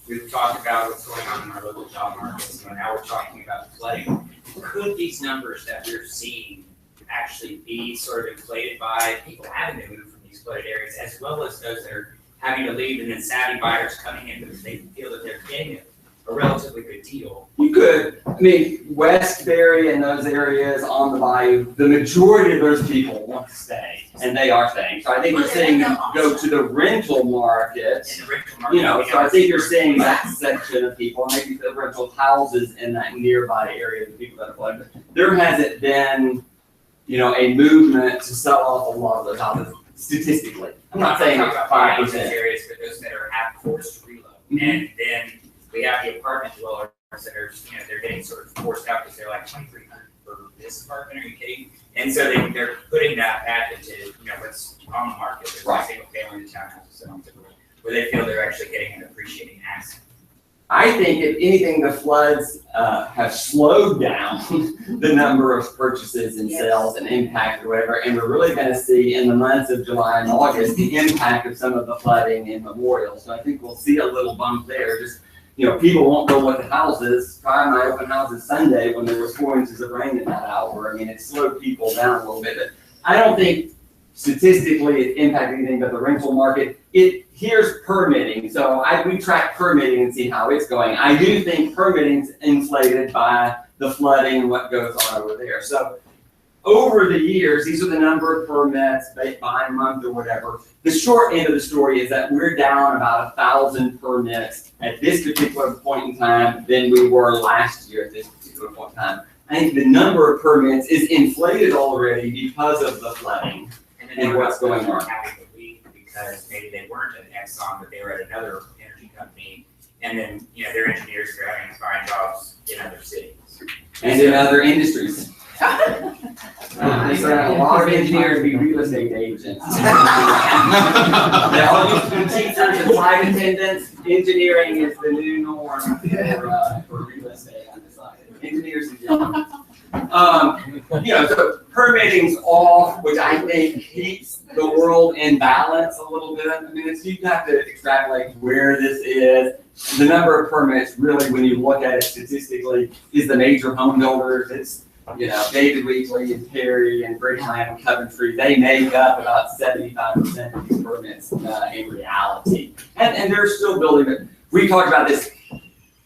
We've talked about what's going on in our local job markets, and now we're talking about flooding. Could these numbers that we're seeing actually be sort of inflated by people having to move from these flooded areas, as well as those that are having to leave and then savvy buyers coming in because they feel that they're getting a relatively good deal? You could. I mean, Westbury and those areas on the bayou, the majority of those people want to stay, and they are staying. So I think you're seeing them go to the rental market. In the rental market, So I think you're seeing that section of people, maybe the rental houses in that nearby area, the people that are flooded. There hasn't been a movement to sell off a lot of those houses statistically. I'm not saying talking it's about 5%. areas, but those that are forced to reload. And then we have the apartment dwellers that are, they're getting sort of forced out because they're like 2,300 for this apartment. Are you kidding? And so they're putting that back into, what's on the market. There's Right. single family townhouses and on where they feel they're actually getting an appreciating asset. I think if anything, the floods have slowed down the number of purchases and sales and impact or whatever, and we're really going to see in the months of July and August the impact of some of the flooding in Memorial. So I think we'll see a little bump there. Just people won't go look at houses. Try my open houses Sunday when there was 4 inches of rain in that hour. I mean, it slowed people down a little bit, but I don't think statistically it's impacting anything but the rental market. Here's permitting. So we track permitting and see how it's going. I do think permitting's inflated by the flooding and what goes on over there. So over the years, these are the number of permits by month or whatever. The short end of the story is that we're down about 1,000 permits at this particular point in time than we were last year at this particular point in time. I think the number of permits is inflated already because of the flooding and what's going on. Because maybe they weren't at Exxon, but they were at another energy company, and then their engineers are having to find jobs in other cities and in other industries. A lot of engineers be real estate agents. They all used to be teachers and flight attendants. Engineering is the new norm for real estate. I decided engineers and jobs. So permitting's off, which I think keeps the world in balance a little bit. I mean, you have to extrapolate where this is. The number of permits, really, when you look at it statistically, is the major home builders. It's, David Weekley and Perry and Bridgeland and Coventry. They make up about 75% of these permits in reality. And they're still building it. We talked about this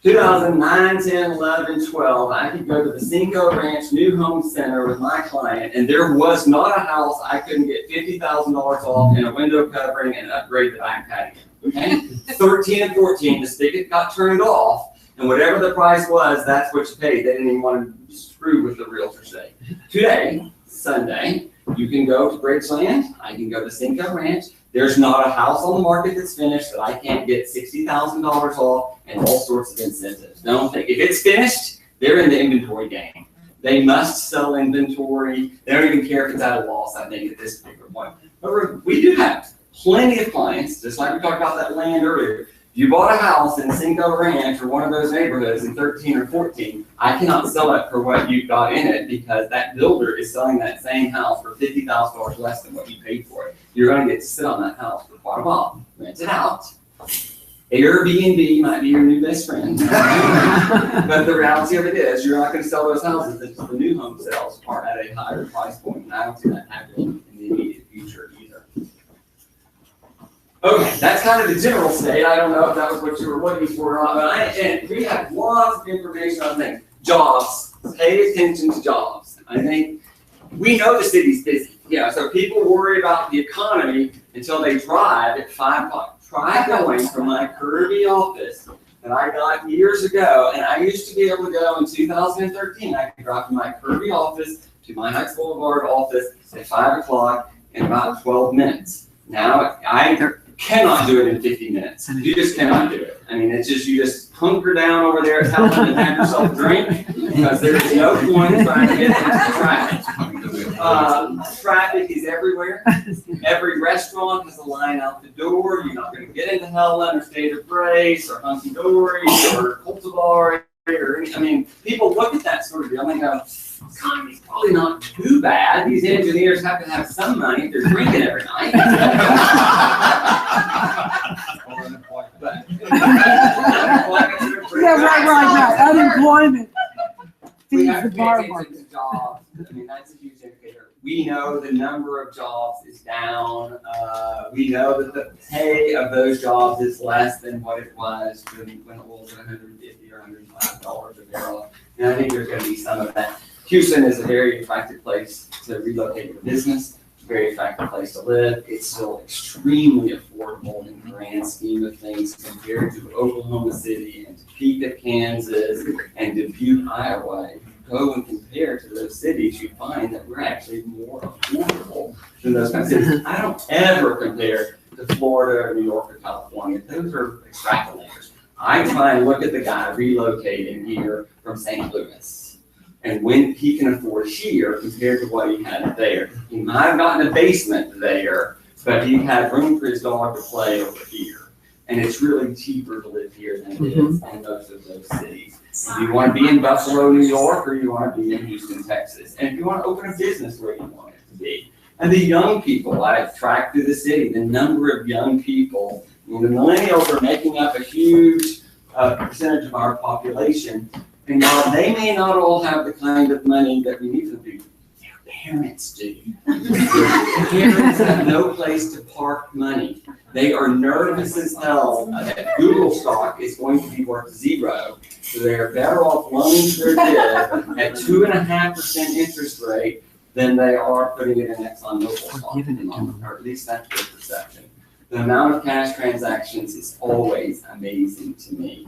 2009, 10, 11, 12, I could go to the Cinco Ranch New Home Center with my client, and there was not a house I couldn't get $50,000 off in a window covering and upgrade the back patio. Okay? 13 and 14, the spigot got turned off, and whatever the price was, that's what you paid. They didn't even want to screw with the realtor say. Today, Sunday, you can go to Bridgeland, I can go to Cinco Ranch. There's not a house on the market that's finished that I can't get $60,000 off and all sorts of incentives. Don't think, if it's finished, they're in the inventory game. They must sell inventory. They don't even care if it's at a loss, I think, at this particular point. But we do have plenty of clients, just like we talked about that land earlier. If you bought a house in Cinco Ranch or one of those neighborhoods in 13 or 14, I cannot sell it for what you've got in it because that builder is selling that same house for $50,000 less than what you paid for it. You're going to get to sit on that house for quite a while. Rent it out. Airbnb might be your new best friend. But the reality of it is you're not going to sell those houses until the new home sales are at a higher price point. And I don't see that happening in the immediate future either. Okay, that's kind of the general state. I don't know if that was what you were looking for or not, but and we have lots of information on things. Jobs. Pay attention to jobs. I think we know the city's busy. So people worry about the economy until they drive at 5 o'clock. Try going from my Kirby office that I got years ago, and I used to be able to go in 2013. I could drive from my Kirby office to my Heights Boulevard office at 5 o'clock in about 12 minutes. Now I cannot do it in 50 minutes. You just cannot do it. I mean, it's just, you just hunker down over there at Helen and have yourself a drink because there's no point in trying to get into traffic. Traffic is everywhere. Every restaurant has a line out the door. You're not going to get into Helen or State of Grace or Hunky Dory or Cultivar. I mean, people look at that sort of deal and they go, economy's probably not too bad. These engineers have to have some money if they're drinking every night. Right. Unemployment. We have to pay attention to jobs. I mean, that's a huge indicator. We know the number of jobs is down. We know that the pay of those jobs is less than what it was when it was $150 or $105 a barrel. And I think there's going to be some of that. Houston is a very attractive place to relocate your business. Very attractive place to live. It's still extremely affordable in the grand scheme of things compared to Oklahoma City and Topeka, Kansas, and Dubuque, Iowa. go and compare to those cities, you find that we're actually more affordable than those kinds of cities. I don't ever compare to Florida or New York or California. Those are extrapolators. I try and look at the guy relocating here from St. Louis and when he can afford here compared to what he had there. He might have gotten a basement there, but he had room for his dog to play over here. And it's really cheaper to live here than it is in most of those cities. If you want to be in Buffalo, New York, or you want to be in Houston, Texas, and if you want to open a business where you want it to be. And the young people I track through the city, the number of young people, the millennials are making up a huge percentage of our population. And while they may not all have the kind of money that we need them to do, their parents do. Their parents have no place to park money. They are nervous as hell that Google stock is going to be worth zero. So they're better off loaning their kid at 2.5% interest rate than they are putting it in ExxonMobil stock at the moment, or at least that's their perception. The amount of cash transactions is always amazing to me.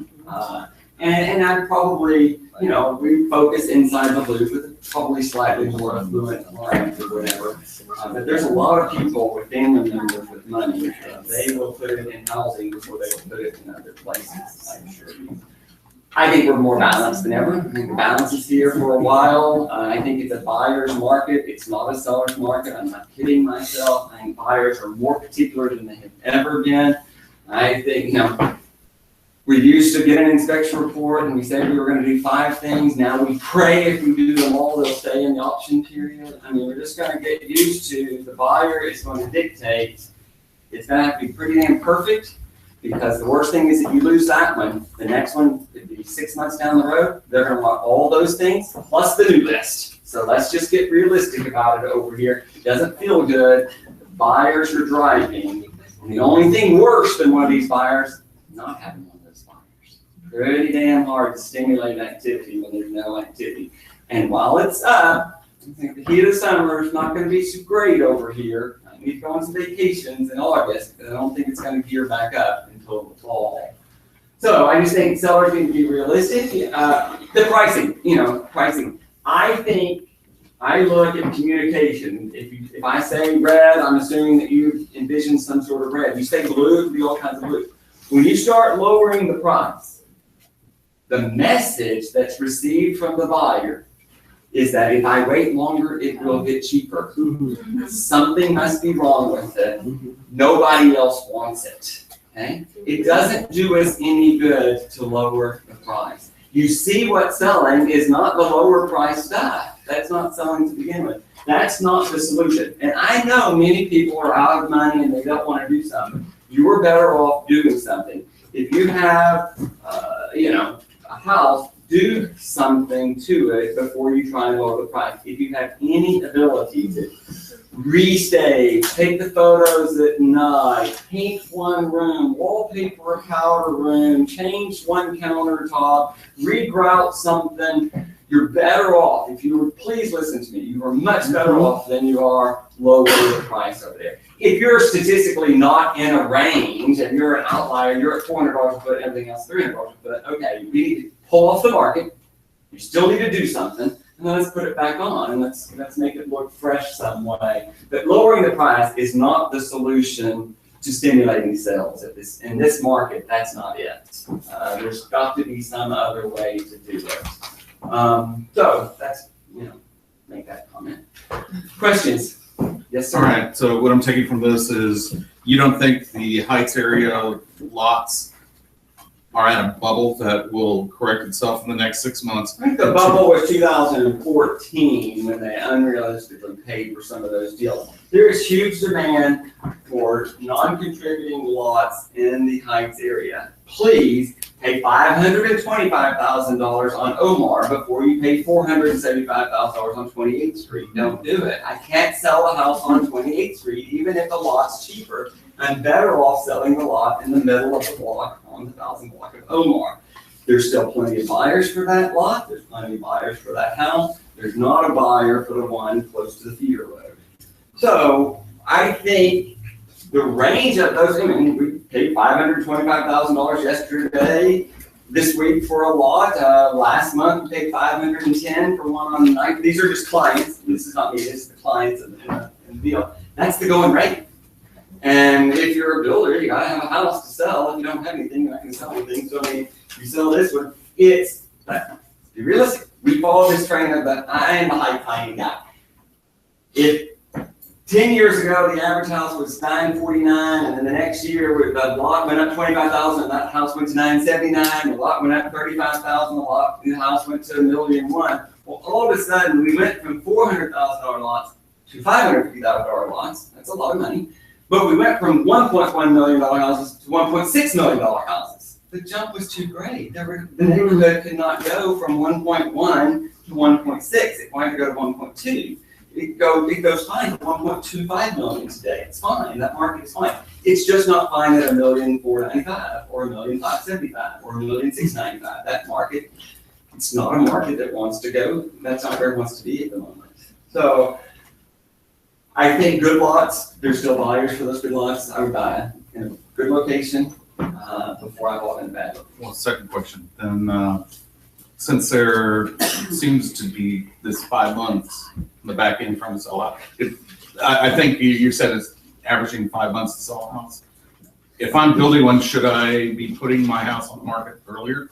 And I probably, we focus inside the loop with probably slightly more affluent clients or whatever. But there's a lot of people with family members with money. They will put it in housing before they will put it in other places, I'm sure. I think we're more balanced than ever. I think the balance is here for a while. I think it's a buyer's market. It's not a seller's market. I'm not kidding myself. I think buyers are more particular than they have ever been. I think, we used to get an inspection report and we said we were going to do 5 things. Now we pray if we do them all, they'll stay in the option period. I mean, we're just going to get used to the buyer is going to dictate. It's going to have to be pretty damn perfect, because the worst thing is if you lose that one, the next one could be 6 months down the road. They're going to want all those things plus the new list. So let's just get realistic about it over here. It doesn't feel good. Buyers are driving. And the only thing worse than one of these buyers, not having one of those buyers. Pretty damn hard to stimulate activity when there's no activity. And while it's up, I think the heat of summer is not going to be so great over here. I need to go on some vacations in August, but I don't think it's going to gear back up until the fall. So I just think sellers need to be realistic. The pricing. I think I look at communication. If I say red, I'm assuming that you envision some sort of red. You say blue, it could be all kinds of blue. When you start lowering the price, the message that's received from the buyer is that if I wait longer, it will get cheaper. Something must be wrong with it. Nobody else wants it. Okay? It doesn't do us any good to lower the price. You see what's selling is not the lower price stuff. That's not selling to begin with. That's not the solution. And I know many people are out of money and they don't want to do something. You are better off doing something. If you have, a house, do something to it before you try and lower the price. If you have any ability to restage, take the photos at night, paint one room, wallpaper a powder room, change one countertop, regrout something, you're better off. If you would please listen to me, you are much better off than you are lowering the price over there. If you're statistically not in a range and you're an outlier, you're at $400 a foot, everything else $300 a foot, okay, we need to pull off the market. You still need to do something, and then let's put it back on and let's make it look fresh some way. But lowering the price is not the solution to stimulating sales in this market. That's not it. There's got to be some other way to do it. So that's, make that comment. Questions? Yes, sir. All right, so what I'm taking from this is you don't think the Heights area lots are at a bubble that will correct itself in the next 6 months? I think the bubble was 2014 when they unrealistically paid for some of those deals. There is huge demand for non-contributing lots in the Heights area. Please pay $525,000 on Omar before you pay $475,000 on 28th Street. Don't do it. I can't sell a house on 28th Street even if the lot's cheaper. I'm better off selling the lot in the middle of the block on the 1000 block of Omar. There's still plenty of buyers for that lot. There's plenty of buyers for that house. There's not a buyer for the one close to the feeder road. So I think the range of those, we paid $525,000 yesterday this week for a lot. Last month we paid 510 for one on the ninth. These are just clients. This is not me. This is the clients in the deal. That's the going rate. And if you're a builder, you gotta have a house to sell. If you don't have anything, you're not gonna sell anything. So I mean, if you sell this one, it's, to be realistic, we follow this train of that. I am a hype finding guy. If 10 years ago the average house was $949, and then the next year the lot went up $25,000, and that house went to $979. The lot went up $35,000. The house went to $1,000,001. Well, all of a sudden we went from $400,000 lots to $550,000 lots. That's a lot of money. But we went from $1.1 million houses to $1.6 million houses. The jump was too great. The neighborhood could not go from 1.1 to 1.6. It wanted to go to 1.2. It goes fine at 1.25 million today. It's fine. That market is fine. It's just not fine at $1,495 or $1,575 or $1,695. That market, it's not a market that wants to go. That's not where it wants to be at the moment. So I think good lots, there's still buyers for those good lots. I would buy in a good location before I bought in a bad location. Well, second question, then, since there seems to be this 5 months in the back end trying to sell out, I think you said it's averaging 5 months to sell a house. If I'm building one, should I be putting my house on the market earlier?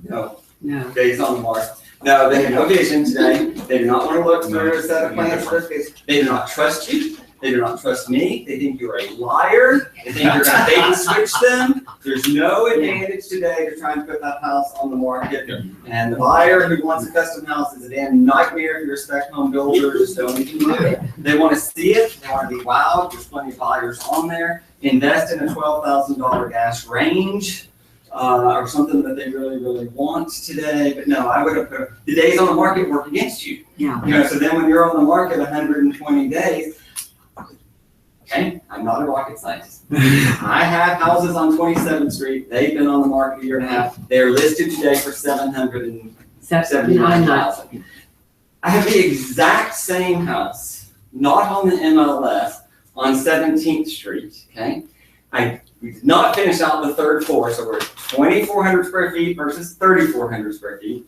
No. No. Days on the market. No, they have no vision today. They do not want to look through a set of plans for this case. They do not trust you. They do not trust me. They think you're a liar. They think you're going to bait and switch them. There's no advantage today to trying to put that house on the market. And the buyer who wants a custom house is a damn nightmare if you're a spec home builder. Just don't even do it. They want to see it. They want to be wowed. There's plenty of buyers on there. Invest in a $12,000 gas range. Or something that they really, really want today. But no, I would have put the days on the market work against you. Yeah. You know, so then when you're on the market 120 days, okay, I'm not a rocket scientist. I have houses on 27th Street. They've been on the market a year and a half. They're listed today for $779,000. I have the exact same house, not on the MLS, on 17th Street. Okay, we did not finish out the third floor, so we're 2,400 square feet versus 3,400 square feet.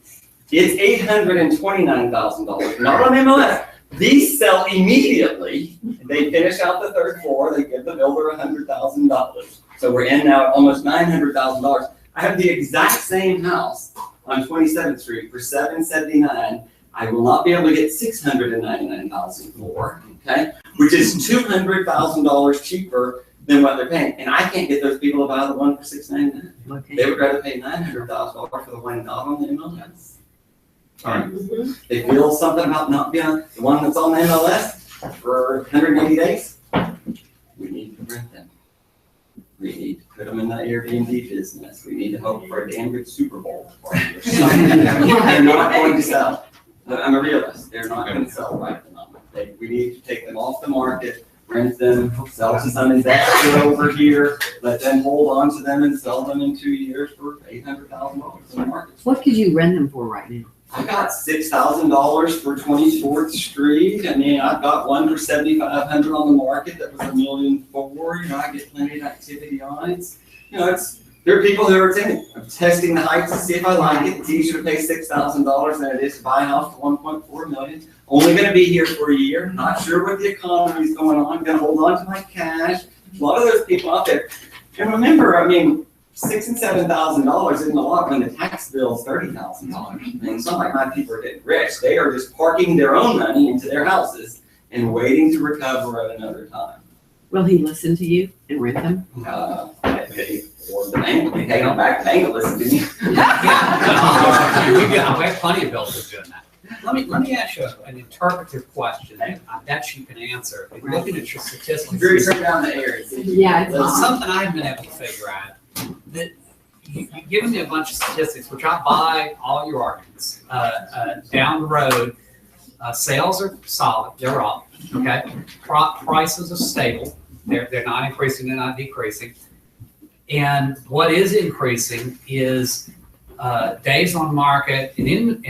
It's $829,000, not on MLS. These sell immediately. They finish out the third floor. They give the builder $100,000. So we're in now at almost $900,000. I have the exact same house on 27th Street for $779,000. I will not be able to get $699,000 for, okay, which is $200,000 cheaper than what they're paying. And I can't get those people to buy the one for $699,000. Okay. They would rather pay $900,000 for the one not on the MLS. All right. They feel something about not being the one that's on the MLS for 180 days. We need to rent them. We need to put them in that Airbnb business. We need to hope for a damn good Super Bowl. They're not going to sell. I'm a realist. They're not going to sell right at the moment. We need to take them off the market, rent them, sell to some investor over here, let them hold on to them and sell them in 2 years for $800,000 in the market. What could you rent them for right now? I got $6,000 for 24th Street. I mean, I've got one for $7,500 on the market that was $1,400,000. You know, I get plenty of activity on it. You know, there are people who are testing the heights to see if I like it. It's easier to pay $6,000 than it is to buy a house for $1.4 million. Only going to be here for a year. Not sure what the economy is going on. Going to hold on to my cash. A lot of those people out there. And remember, I mean, $6,000 and $7,000 isn't a lot when the tax bill is $30,000. I mean, it's not like my people are getting rich. They are just parking their own money into their houses and waiting to recover at another time. Will he listen to you and rent them? Or the bank, we hang on back, the bank will listen to me. We have plenty of builders doing that. Let me ask you an interpretive question that I bet you can answer. And looking at your statistics, Drew, turn down the air. Yeah, it's it's something I've been able to figure out. That you've given me a bunch of statistics, which I buy all your arguments. Down the road, sales are solid; they're up. Okay, prices are stable; they're not increasing; they're not decreasing. And what is increasing is days on market and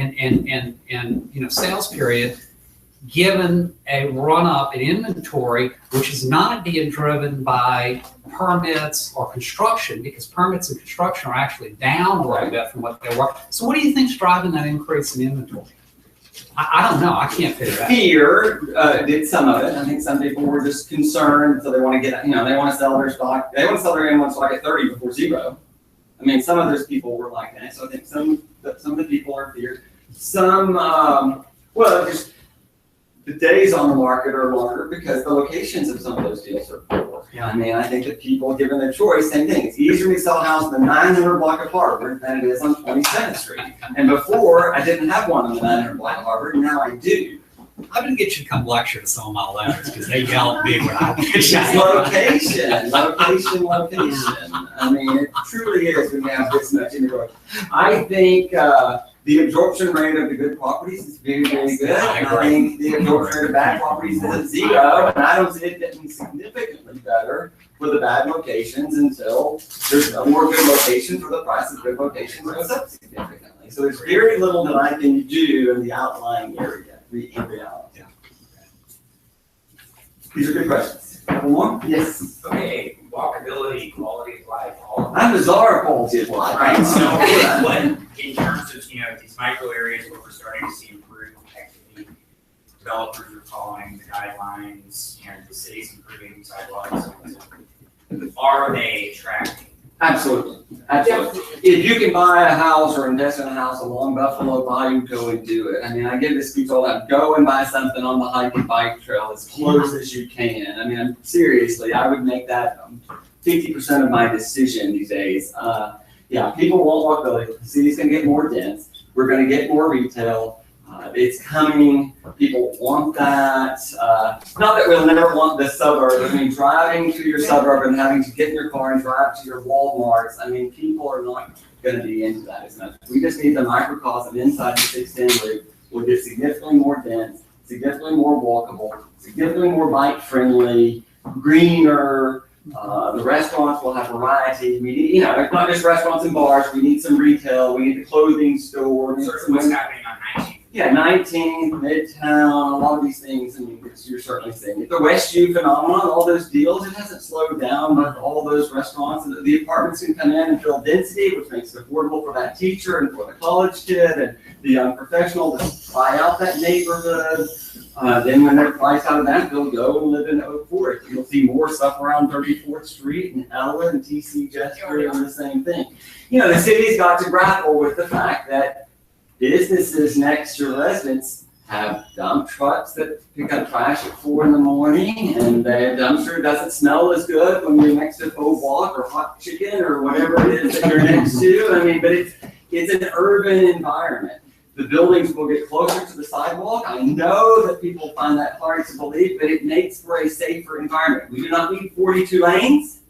sales period, given a run up in inventory, which is not being driven by permits or construction, because permits and construction are actually down a little bit from what they were. So what do you think's driving that increase in inventory? I don't know. I can't figure it out. Fear did some of it. I think some people were just concerned, so they want to get, they want to sell their stock. They want to sell their M1 stock at 30 before zero. I mean, some of those people were like that. So I think some of the people are feared. Some, just the days on the market are longer because the locations of some of those deals are poor. Yeah. I mean, I think that people, given their choice, same thing. It's easier to sell a house in the 900 block of Harvard than it is on 27th Street. And before, I didn't have one on the 900 block of Harvard, and now I do. I'm gonna get you to come lecture to some of my letters because they yell at me when I Location. I mean, it truly is when you have this much inventory. I think the absorption rate of the good properties is very, very good. And I think the absorption rate of bad properties is at 0, and I don't see it getting significantly better for the bad locations until there's no more good locations or the price of good locations goes up significantly. So there's very little that I can do in the outlying area. In reality. These are good questions. One more? Yes. Okay, walkability, quality of life, all of that. I'm bizarre quality of life. Right, so what, in terms of, these micro areas where we're starting to see improved activity, developers are following the guidelines, the city's improving sidewalks, are they attracting? Absolutely. If you can buy a house or invest in a house along Buffalo Bayou, go and do it. I mean, I give this speech all that. Go and buy something on the hike and bike trail as close as you can. I mean, seriously, I would make that 50% of my decision these days. People want walkability. The city's going to get more dense. We're going to get more retail. It's coming. People want that. Not that we'll never want the suburb. I mean, driving to your suburb and having to get in your car and drive to your Walmarts. I mean, people are not going to be into that as much. We just need the microcosm inside the 610 loop. We'll get significantly more dense, significantly more walkable, significantly more bike friendly, greener. The restaurants will have variety. We need, not just restaurants and bars. We need some retail. We need the clothing store. Sort of what's happening on 19th. Yeah, 19th, Midtown, a lot of these things, I mean, you're certainly seeing it. The Westview phenomenon, all those deals, it hasn't slowed down with all those restaurants. And the apartments can come in and fill density, which makes it affordable for that teacher and for the college kid and the young professional to buy out that neighborhood. Then when they're priced out of that, they'll go and live in Oak Forest. You'll see more stuff around 34th Street and Ella and TC Jester and the same thing. The city's got to grapple with the fact that businesses next to residents have dump trucks that pick up trash at 4 in the morning, and the dumpster doesn't smell as good when you're next to Faux Walk or Hot Chicken or whatever it is that you're next to. I mean, but it's an urban environment. The buildings will get closer to the sidewalk. I know that people find that hard to believe, but it makes for a safer environment. We do not need 42 lanes.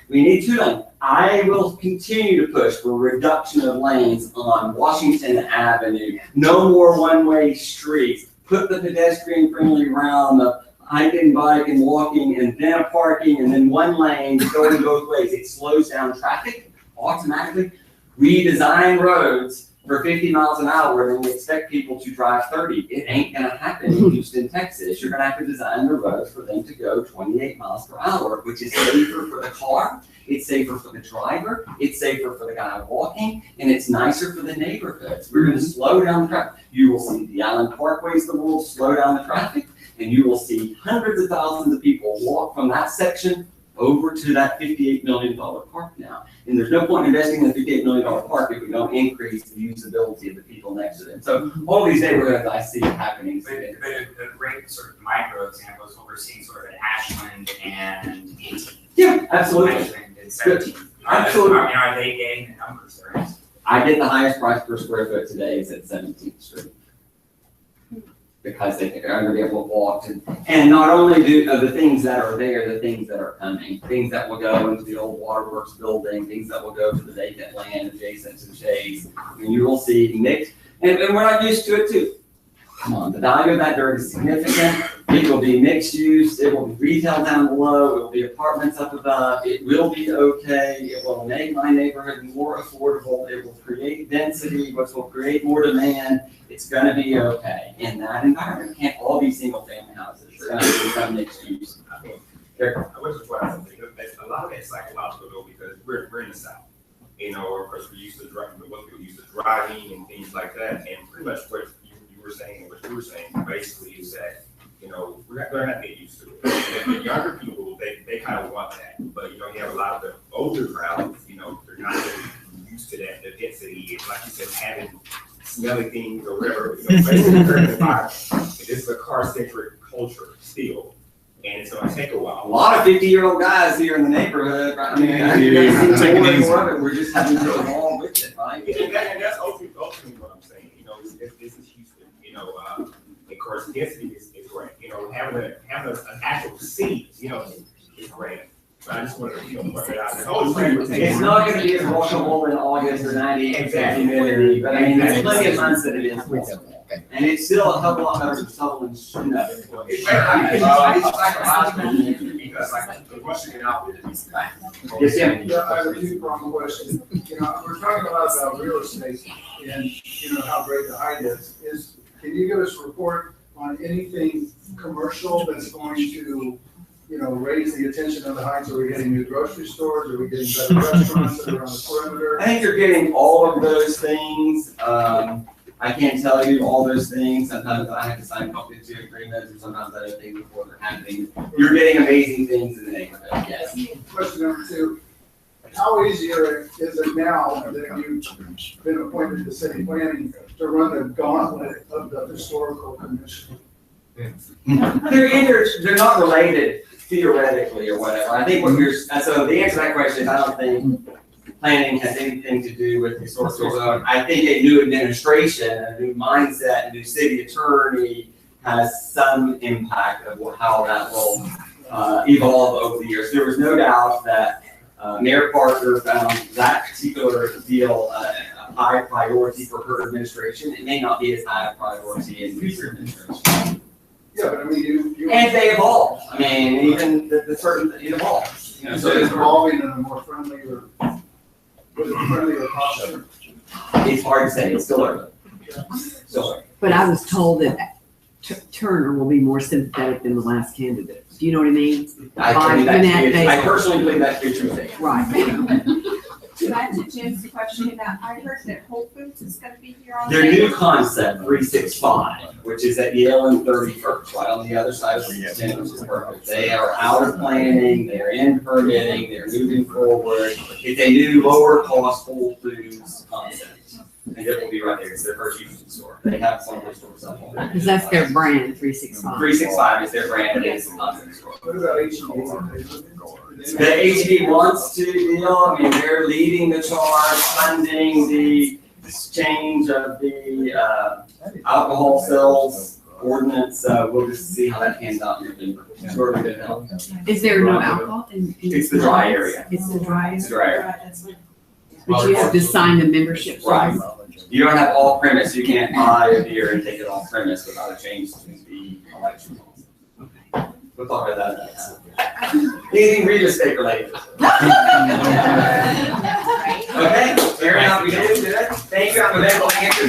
We need 2 lanes. I will continue to push for reduction of lanes on Washington Avenue. No more one-way streets. Put the pedestrian-friendly round, the hiking, bike, and walking, and then a parking, and then 1 lane going both ways. It slows down traffic automatically. Redesign roads for 50 miles an hour, and then we expect people to drive 30. It ain't gonna happen in Houston, Texas. You're gonna have to design the roads for them to go 28 miles per hour, which is safer for the car, it's safer for the driver, it's safer for the guy walking, and it's nicer for the neighborhoods. We're gonna slow down the traffic. You will see the island parkways of the world slow down the traffic, and you will see hundreds of thousands of people walk from that section over to that $58 million park now. And there's no point in investing in a $58 million park if we don't increase the usability of the people next to them. So all these neighborhoods I see happening. But a great sort of micro example is what we're seeing sort of at Ashland and 18th. Yeah, absolutely. Ashland and 17th. Absolutely. Are they getting the numbers there? I get the highest price per square foot today is at 17th Street. Because they are going to be able to walk and not only do the things that are there, the things that are coming, things that will go into the old waterworks building, things that will go to the vacant land adjacent to Chase. I mean, you will see mixed, and we're not used to it too. Come on, the value of that dirt is significant. It will be mixed use. It will be retail down below. It will be apartments up above. It will be okay. It will make my neighborhood more affordable. It will create density, which will create more demand. It's going to be okay in that environment. It can't all be single family houses. It's going to be some mixed use. I was just wondering something. A lot of that psychological though, because we're in the South. You know, of course, we used to drive, what people used to driving and things like that. And pretty much what you were saying, what you were saying, basically is that, you know, they're not getting used to it. The younger people, they kind of want that. But, you know, you have a lot of the older crowds, you know, they're not really used to that. The density is, like you said, having smelly things or whatever, you know, basically they're in the environment. And this is a car-centric culture still. And it's gonna take a while. A lot of 50-year-old guys here in the neighborhood, right? I mean, more and more of it, we're just having to evolve with it, right? And that's ultimately what I'm saying. You know, this is Houston. You know, of course, density is great. You know, having an actual city, you know, is great. But I just wanted to, you know, point it out. It's not gonna be as walkable in August or 98 humidity, but I mean, there's plenty of months that it is walkable. And it's still a hell of a lot better than Sutherland. It's like the rushing it out with it. Yes, Tim. Yeah, I have a few problem questions. You know, we're talking a lot about real estate and, you know, how great the height is. Can you give us a report on anything commercial that's going to, you know, raise the attention of the Heights? Are we getting new grocery stores? Are we getting better restaurants that are on the perimeter? I think you're getting all of those things. I can't tell you all those things. Sometimes I have to sign confidentiality agreements, or sometimes I don't think before they're happening. You're getting amazing things in the neighborhood, yes. Question number two, how easier is it now that you've been appointed to city planning to run the gauntlet of the historical commission? They're not related theoretically or whatever. I think so the answer to that question is I don't think planning has anything to do with the historical zone. I think a new administration, a new mindset, a new city attorney has some impact of how that will evolve over the years. There was no doubt that Mayor Parker found that particular deal a high priority for her administration. It may not be as high a priority in future administration. Yeah, but I mean, you. And they evolve. I mean, even the certain, it evolves. You know, So it's evolving in a more friendly or, with a friendlier posture. It's hard to say. It's still early. Still early. But I was told that Turner will be more sympathetic than the last candidate. Do you know what I mean? I personally believe that's the truth. Right. Back to Jim's question about, I heard that Whole Foods is gonna be here on. Their new concept, 365, which is at Yale and 31st, right on the other side of the extent, which is perfect. They are out of planning, they're in permitting, they're moving forward. It's a new lower cost Whole Foods concept. And it will be right there. It's their first Houston store. They have some of their stores up already. Because that's their brand, 365. 365 is their brand, and it's a concept store. What about HEB? The HEB wants to deal, I mean, they're leading the charge, funding the exchange of the alcohol sales ordinance. We'll just see how that pans out in November. Sure, we can help. Is there no alcohol in? It's the dry area. It's the dry It's area. the dry area. But you have to sign the membership. Right. You don't have off premise, you can't buy a beer and take it off premise without a change to the election laws. We'll talk about that. Anything real estate related. Okay, fair enough, we did. Thank you, I'm available to answer.